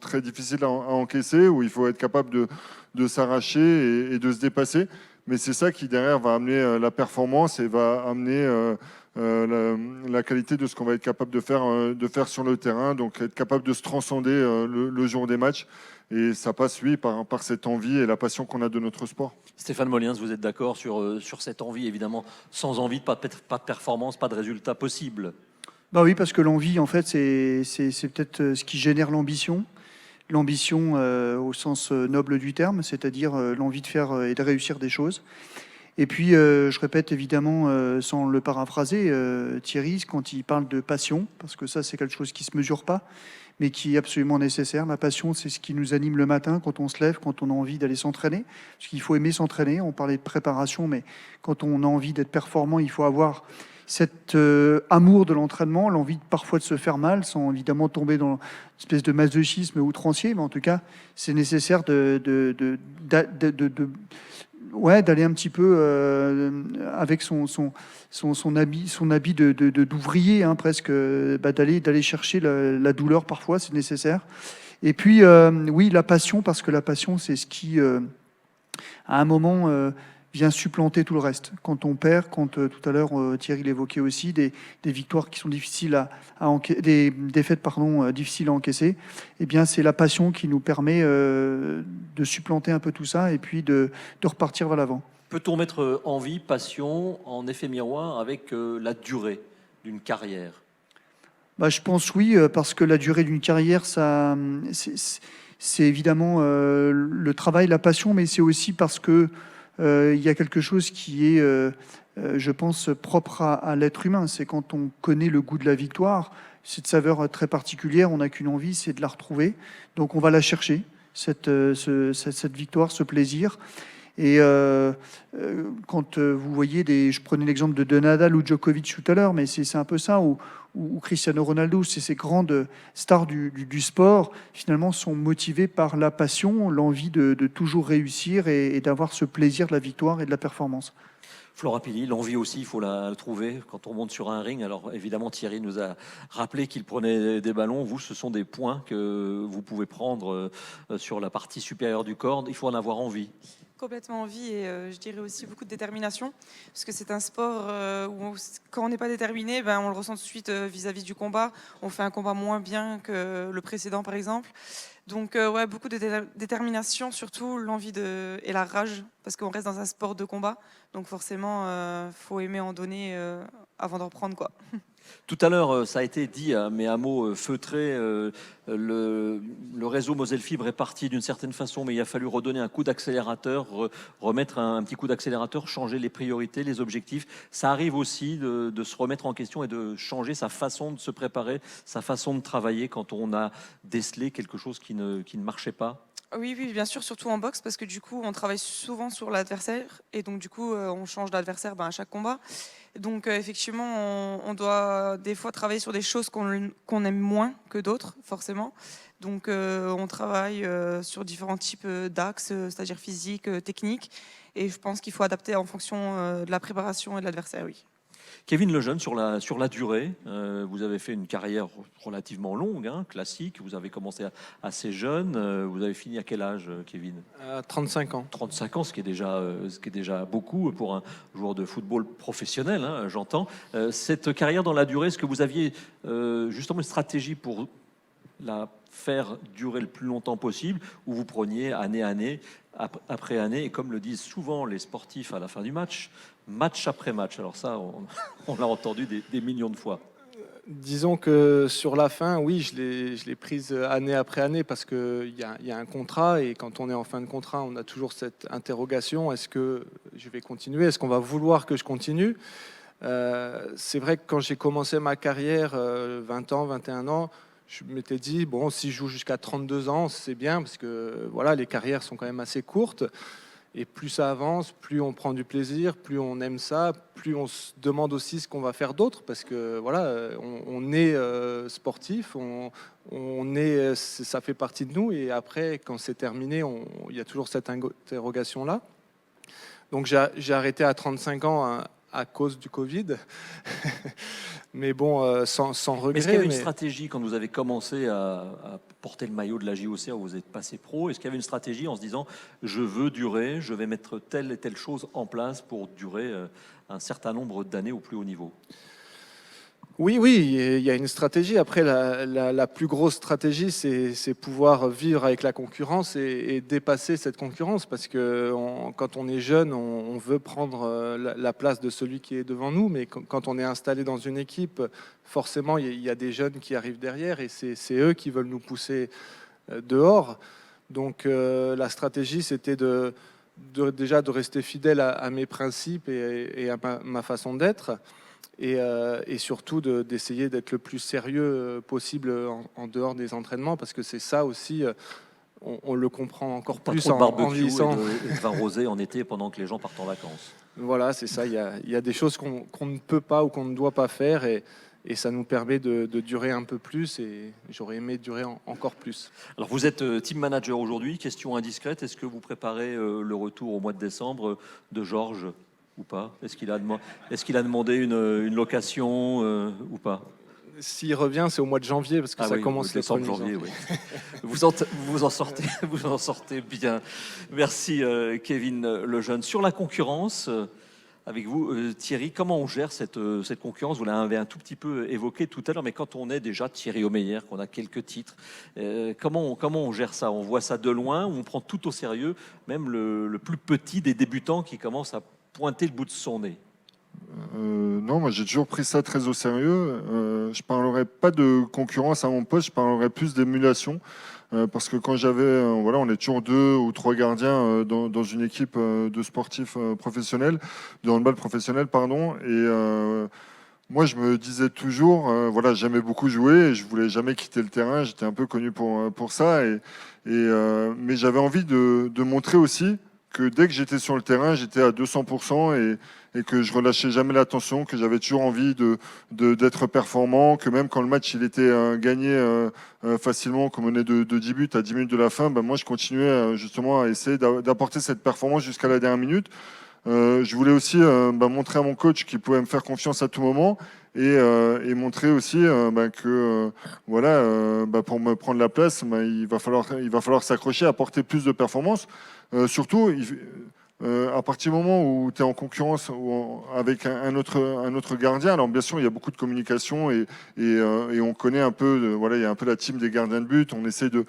très difficiles à encaisser, où il faut être capable de s'arracher et de se dépasser. Mais c'est ça qui derrière va amener la performance et va amener la qualité de ce qu'on va être capable de faire sur le terrain, donc être capable de se transcender le jour des matchs. Et ça passe, oui, par cette envie et la passion qu'on a de notre sport. Stéphane Molliens, vous êtes d'accord sur cette envie, évidemment, sans envie, pas de performance, pas de résultat possible? Bah oui, parce que l'envie, en fait, c'est peut-être ce qui génère l'ambition. L'ambition au sens noble du terme, c'est-à-dire l'envie de faire et de réussir des choses. Et puis, je répète évidemment, sans le paraphraser, Thierry, quand il parle de passion, parce que ça, c'est quelque chose qui ne se mesure pas, mais qui est absolument nécessaire. La passion, c'est ce qui nous anime le matin quand on se lève, quand on a envie d'aller s'entraîner. Parce qu'il faut aimer s'entraîner. On parlait de préparation, mais quand on a envie d'être performant, il faut avoir cet amour de l'entraînement, l'envie parfois de se faire mal, sans évidemment tomber dans une espèce de masochisme outrancier, mais en tout cas, c'est nécessaire d'aller un petit peu avec son habit d'ouvrier, hein, presque, d'aller chercher la douleur parfois, c'est nécessaire. Et puis, oui, la passion, parce que la passion, c'est ce qui, à un moment, vient supplanter tout le reste. Quand on perd, tout à l'heure Thierry l'évoquait aussi, des victoires qui sont difficiles des défaites difficiles à encaisser, eh bien c'est la passion qui nous permet de supplanter un peu tout ça et puis de repartir vers l'avant. Peut-on mettre envie, passion en effet miroir avec la durée d'une carrière? Je pense oui, parce que la durée d'une carrière, ça, c'est évidemment le travail, la passion, mais c'est aussi parce que il y a quelque chose qui est, je pense, propre à l'être humain. C'est quand on connaît le goût de la victoire, cette saveur très particulière, on n'a qu'une envie, c'est de la retrouver. Donc on va la chercher, cette victoire, ce plaisir. Et quand vous voyez je prenais l'exemple de Nadal ou Djokovic tout à l'heure, mais c'est un peu ça, ou Cristiano Ronaldo, c'est ces grandes stars du sport, finalement, sont motivées par la passion, l'envie de toujours réussir et d'avoir ce plaisir de la victoire et de la performance. Flora Pili, l'envie aussi, il faut la trouver quand on monte sur un ring. Alors évidemment, Thierry nous a rappelé qu'il prenait des ballons. Vous, ce sont des points que vous pouvez prendre sur la partie supérieure du corps. Il faut en avoir envie. Complètement envie et je dirais aussi beaucoup de détermination, parce que c'est un sport où quand on n'est pas déterminé, on le ressent tout de suite vis-à-vis du combat. On fait un combat moins bien que le précédent par exemple. Donc ouais, beaucoup de détermination, surtout l'envie et la rage, parce qu'on reste dans un sport de combat. Donc forcément, faut aimer en donner avant d'en reprendre, quoi. Tout à l'heure, ça a été dit, mais à mots feutrés, le réseau Moselle Fibre est parti d'une certaine façon, mais il a fallu redonner un coup d'accélérateur, remettre un petit coup d'accélérateur, changer les priorités, les objectifs. Ça arrive aussi de se remettre en question et de changer sa façon de se préparer, sa façon de travailler quand on a décelé quelque chose qui ne marchait pas. Oui, oui, bien sûr, surtout en boxe, parce que du coup, on travaille souvent sur l'adversaire, et donc du coup, on change d'adversaire à chaque combat. Donc effectivement, on doit des fois travailler sur des choses qu'on aime moins que d'autres, forcément. Donc on travaille sur différents types d'axes, c'est-à-dire physique, technique, et je pense qu'il faut adapter en fonction de la préparation et de l'adversaire, oui. Kevin Lejeune, sur la durée, vous avez fait une carrière relativement longue, hein, classique. Vous avez commencé assez jeune. Vous avez fini à quel âge, Kevin? 35 ans. 35 ans, ce qui est déjà beaucoup pour un joueur de football professionnel, hein, j'entends. Cette carrière dans la durée, est-ce que vous aviez justement une stratégie pour la faire durer le plus longtemps possible, ou vous preniez année après année, et comme le disent souvent les sportifs à la fin du match après match. Alors ça, on l'a entendu des millions de fois. Disons que sur la fin, oui, je l'ai prise année après année parce qu'il y a un contrat, et quand on est en fin de contrat, on a toujours cette interrogation, est-ce que je vais continuer? Est-ce qu'on va vouloir que je continue? C'est vrai que quand j'ai commencé ma carrière, 20 ans, 21 ans, je m'étais dit, bon, si je joue jusqu'à 32 ans, c'est bien, parce que voilà, les carrières sont quand même assez courtes. Et plus ça avance, plus on prend du plaisir, plus on aime ça, plus on se demande aussi ce qu'on va faire d'autre, parce que voilà, on est sportif, ça fait partie de nous, et après, quand c'est terminé, il y a toujours cette interrogation-là. Donc j'ai arrêté à 35 ans à cause du Covid. Mais bon, sans regret. Est-ce qu'il y avait une stratégie quand vous avez commencé à porter le maillot de la JOCR, vous êtes passé pro? Est-ce qu'il y avait une stratégie en se disant, je veux durer, je vais mettre telle et telle chose en place pour durer un certain nombre d'années au plus haut niveau? Oui, il y a une stratégie. Après, la plus grosse stratégie, c'est pouvoir vivre avec la concurrence et dépasser cette concurrence. Parce que quand on est jeune, on veut prendre la place de celui qui est devant nous. Mais quand on est installé dans une équipe, forcément, il y a des jeunes qui arrivent derrière, et c'est eux qui veulent nous pousser dehors. Donc la stratégie, c'était déjà de rester fidèle à mes principes et à ma façon d'être. Et surtout d'essayer d'être le plus sérieux possible en dehors des entraînements, parce que c'est ça aussi, on le comprend encore pas plus trop de barbecue en vieillissant. et de vin rosé en été pendant que les gens partent en vacances. Voilà, c'est ça, il y a des choses qu'on ne peut pas ou qu'on ne doit pas faire, et ça nous permet de durer un peu plus, et j'aurais aimé durer encore plus. Alors vous êtes team manager aujourd'hui, question indiscrète, est-ce que vous préparez le retour au mois de décembre de Georges ou pas? Est-ce qu'il a demandé une location ou pas? S'il revient, c'est au mois de janvier, parce que ça commence le 1er janvier. Oui. vous en sortez bien. Merci Kevin Lejeune. Sur la concurrence, avec vous Thierry, comment on gère cette concurrence? Vous l'avez un tout petit peu évoqué tout à l'heure, mais quand on est déjà Thierry Omeyer, qu'on a quelques titres, comment on gère ça? On voit ça de loin, ou on prend tout au sérieux, même le plus petit des débutants qui commence à pointer le bout de son nez? Non, moi j'ai toujours pris ça très au sérieux. Je parlerai pas de concurrence à mon poste, je parlerai plus d'émulation. Parce que quand j'avais, voilà, on est toujours 2 ou 3 gardiens dans une équipe de sportifs professionnels, de handball professionnel, pardon. Et moi, je me disais toujours, voilà, j'aimais beaucoup jouer et je voulais jamais quitter le terrain. J'étais un peu connu pour ça. Mais j'avais envie de montrer aussi que dès que j'étais sur le terrain, j'étais à 200% et que je relâchais jamais l'attention, que j'avais toujours envie d'être performant, que même quand le match il était gagné facilement, qu'on menait de 10 buts à 10 minutes de la fin, ben moi je continuais justement à essayer d'apporter cette performance jusqu'à la dernière minute. Je voulais aussi montrer à mon coach qu'il pouvait me faire confiance à tout moment, et montrer aussi que voilà, pour me prendre la place, il va falloir s'accrocher, apporter plus de performance. Surtout, à partir du moment où tu es en concurrence avec un autre gardien, alors bien sûr il y a beaucoup de communication et on connaît un peu, voilà, il y a un peu la team des gardiens de but, on essaie de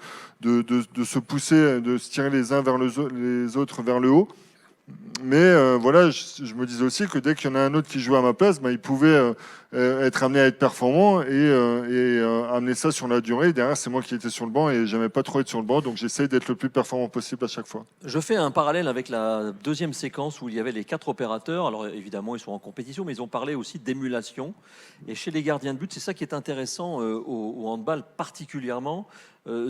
se pousser, de se tirer les uns vers les autres vers le haut. Mais voilà, je me disais aussi que dès qu'il y en a un autre qui jouait à ma place, il pouvait être amené à être performant et amener ça sur la durée. Derrière, c'est moi qui étais sur le banc et j'aimais pas trop être sur le banc, donc j'essaie d'être le plus performant possible à chaque fois. Je fais un parallèle avec la deuxième séquence où il y avait les 4 opérateurs. Alors évidemment, ils sont en compétition, mais ils ont parlé aussi d'émulation. Et chez les gardiens de but, c'est ça qui est intéressant au handball particulièrement,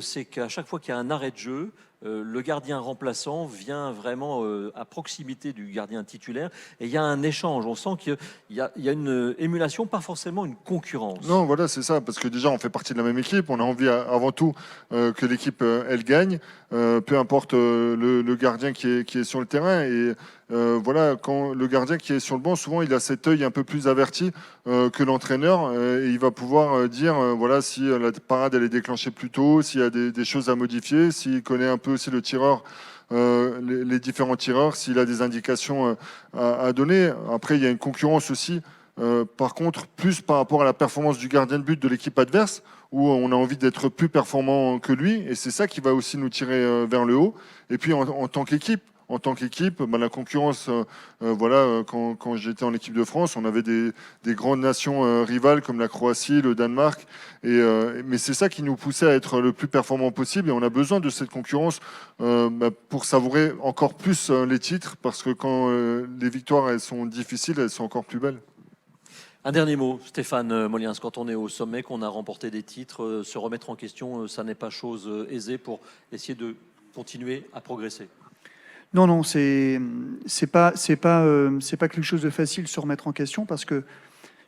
c'est qu'à chaque fois qu'il y a un arrêt de jeu, le gardien remplaçant vient vraiment à proximité du gardien titulaire et il y a un échange. On sent qu'il y a une émulation, pas forcément une concurrence. Non, voilà, c'est ça, parce que déjà on fait partie de la même équipe, on a envie avant tout que l'équipe elle gagne, peu importe le gardien qui est sur le terrain. Et voilà, quand le gardien qui est sur le banc, souvent il a cet œil un peu plus averti que l'entraîneur, et il va pouvoir dire voilà, si la parade elle est déclenchée plus tôt, s'il y a des choses à modifier, s'il connaît un peu aussi le tireur, les différents tireurs, s'il a des indications à donner. Après, il y a une concurrence aussi, par contre, plus par rapport à la performance du gardien de but de l'équipe adverse, où on a envie d'être plus performant que lui, et c'est ça qui va aussi nous tirer vers le haut. Et puis en tant qu'équipe, la concurrence, voilà, quand j'étais en équipe de France, on avait des grandes nations rivales comme la Croatie, le Danemark, mais c'est ça qui nous poussait à être le plus performant possible, et on a besoin de cette concurrence pour savourer encore plus les titres, parce que quand les victoires elles sont difficiles, elles sont encore plus belles. Un dernier mot, Stéphane Moliens, quand on est au sommet, qu'on a remporté des titres, se remettre en question, ça n'est pas chose aisée pour essayer de continuer à progresser. Non, c'est pas quelque chose de facile de se remettre en question, parce que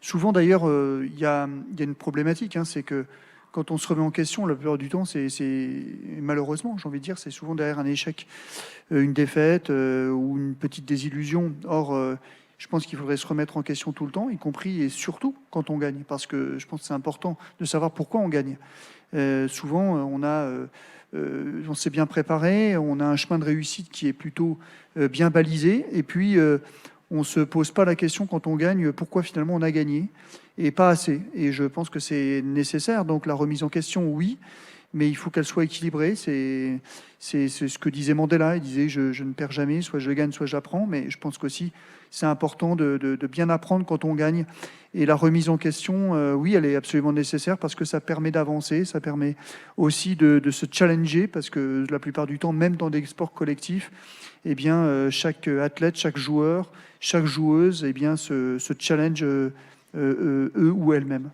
souvent d'ailleurs il y a une problématique, hein, c'est que quand on se remet en question, la plupart du temps, c'est malheureusement, j'ai envie de dire, c'est souvent derrière un échec, une défaite ou une petite désillusion. Or, je pense qu'il faudrait se remettre en question tout le temps, y compris et surtout quand on gagne, parce que je pense que c'est important de savoir pourquoi on gagne. Souvent, on s'est bien préparé, on a un chemin de réussite qui est plutôt bien balisé, et puis on ne se pose pas la question quand on gagne pourquoi finalement on a gagné, et pas assez. Et je pense que c'est nécessaire, donc la remise en question, oui, mais il faut qu'elle soit équilibrée. C'est ce que disait Mandela, il disait je ne perds jamais, soit je gagne, soit j'apprends, mais je pense qu'aussi c'est important de bien apprendre quand on gagne. Et la remise en question, oui, elle est absolument nécessaire, parce que ça permet d'avancer, ça permet aussi de se challenger, parce que la plupart du temps, même dans des sports collectifs, eh bien, chaque athlète, chaque joueur, chaque joueuse, eh bien, se challenge eux ou elles-mêmes.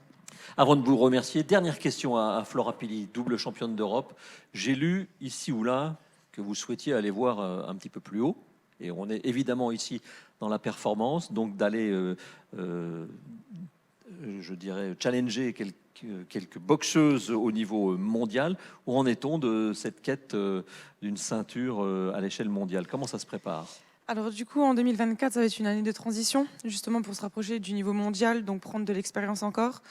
Avant de vous remercier, dernière question à Flora Pili, double championne d'Europe. J'ai lu ici ou là que vous souhaitiez aller voir un petit peu plus haut. Et on est évidemment ici dans la performance, donc d'aller, je dirais, challenger quelques boxeuses au niveau mondial. Où en est-on de cette quête d'une ceinture à l'échelle mondiale? Comment ça se prépare? Alors du coup, en 2024, ça va être une année de transition, justement pour se rapprocher du niveau mondial, donc prendre de l'expérience encore,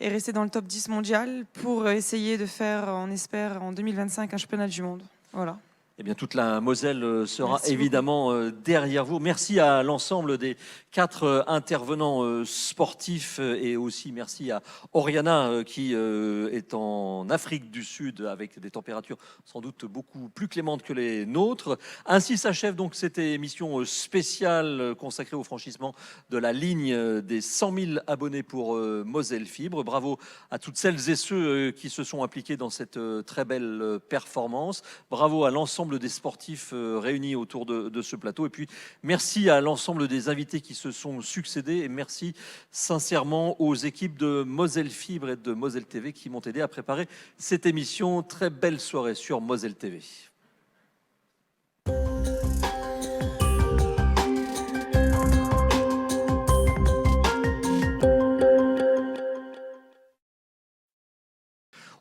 et rester dans le top 10 mondial pour essayer de faire, on espère, en 2025, un championnat du monde. Voilà. Eh bien, toute la Moselle sera Merci évidemment derrière vous. Merci à l'ensemble des 4 intervenants sportifs, et aussi merci à Oriana qui est en Afrique du Sud avec des températures sans doute beaucoup plus clémentes que les nôtres. Ainsi s'achève donc cette émission spéciale consacrée au franchissement de la ligne des 100 000 abonnés pour Moselle Fibre. Bravo à toutes celles et ceux qui se sont impliqués dans cette très belle performance. Bravo à l'ensemble des sportifs réunis autour de ce plateau. Et puis, merci à l'ensemble des invités qui se sont succédés. Et merci sincèrement aux équipes de Moselle Fibre et de Moselle TV qui m'ont aidé à préparer cette émission. Très belle soirée sur Moselle TV.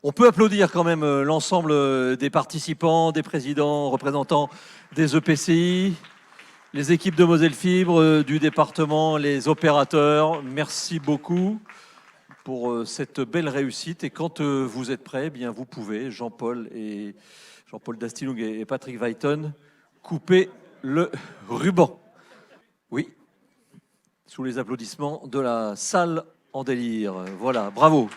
On peut applaudir quand même l'ensemble des participants, des présidents, représentants des EPCI, les équipes de Moselle Fibre, du département, les opérateurs. Merci beaucoup pour cette belle réussite. Et quand vous êtes prêts, eh bien vous pouvez, Jean-Paul Dastilung et Patrick Weiten, couper le ruban. Oui, sous les applaudissements de la salle en délire. Voilà, bravo.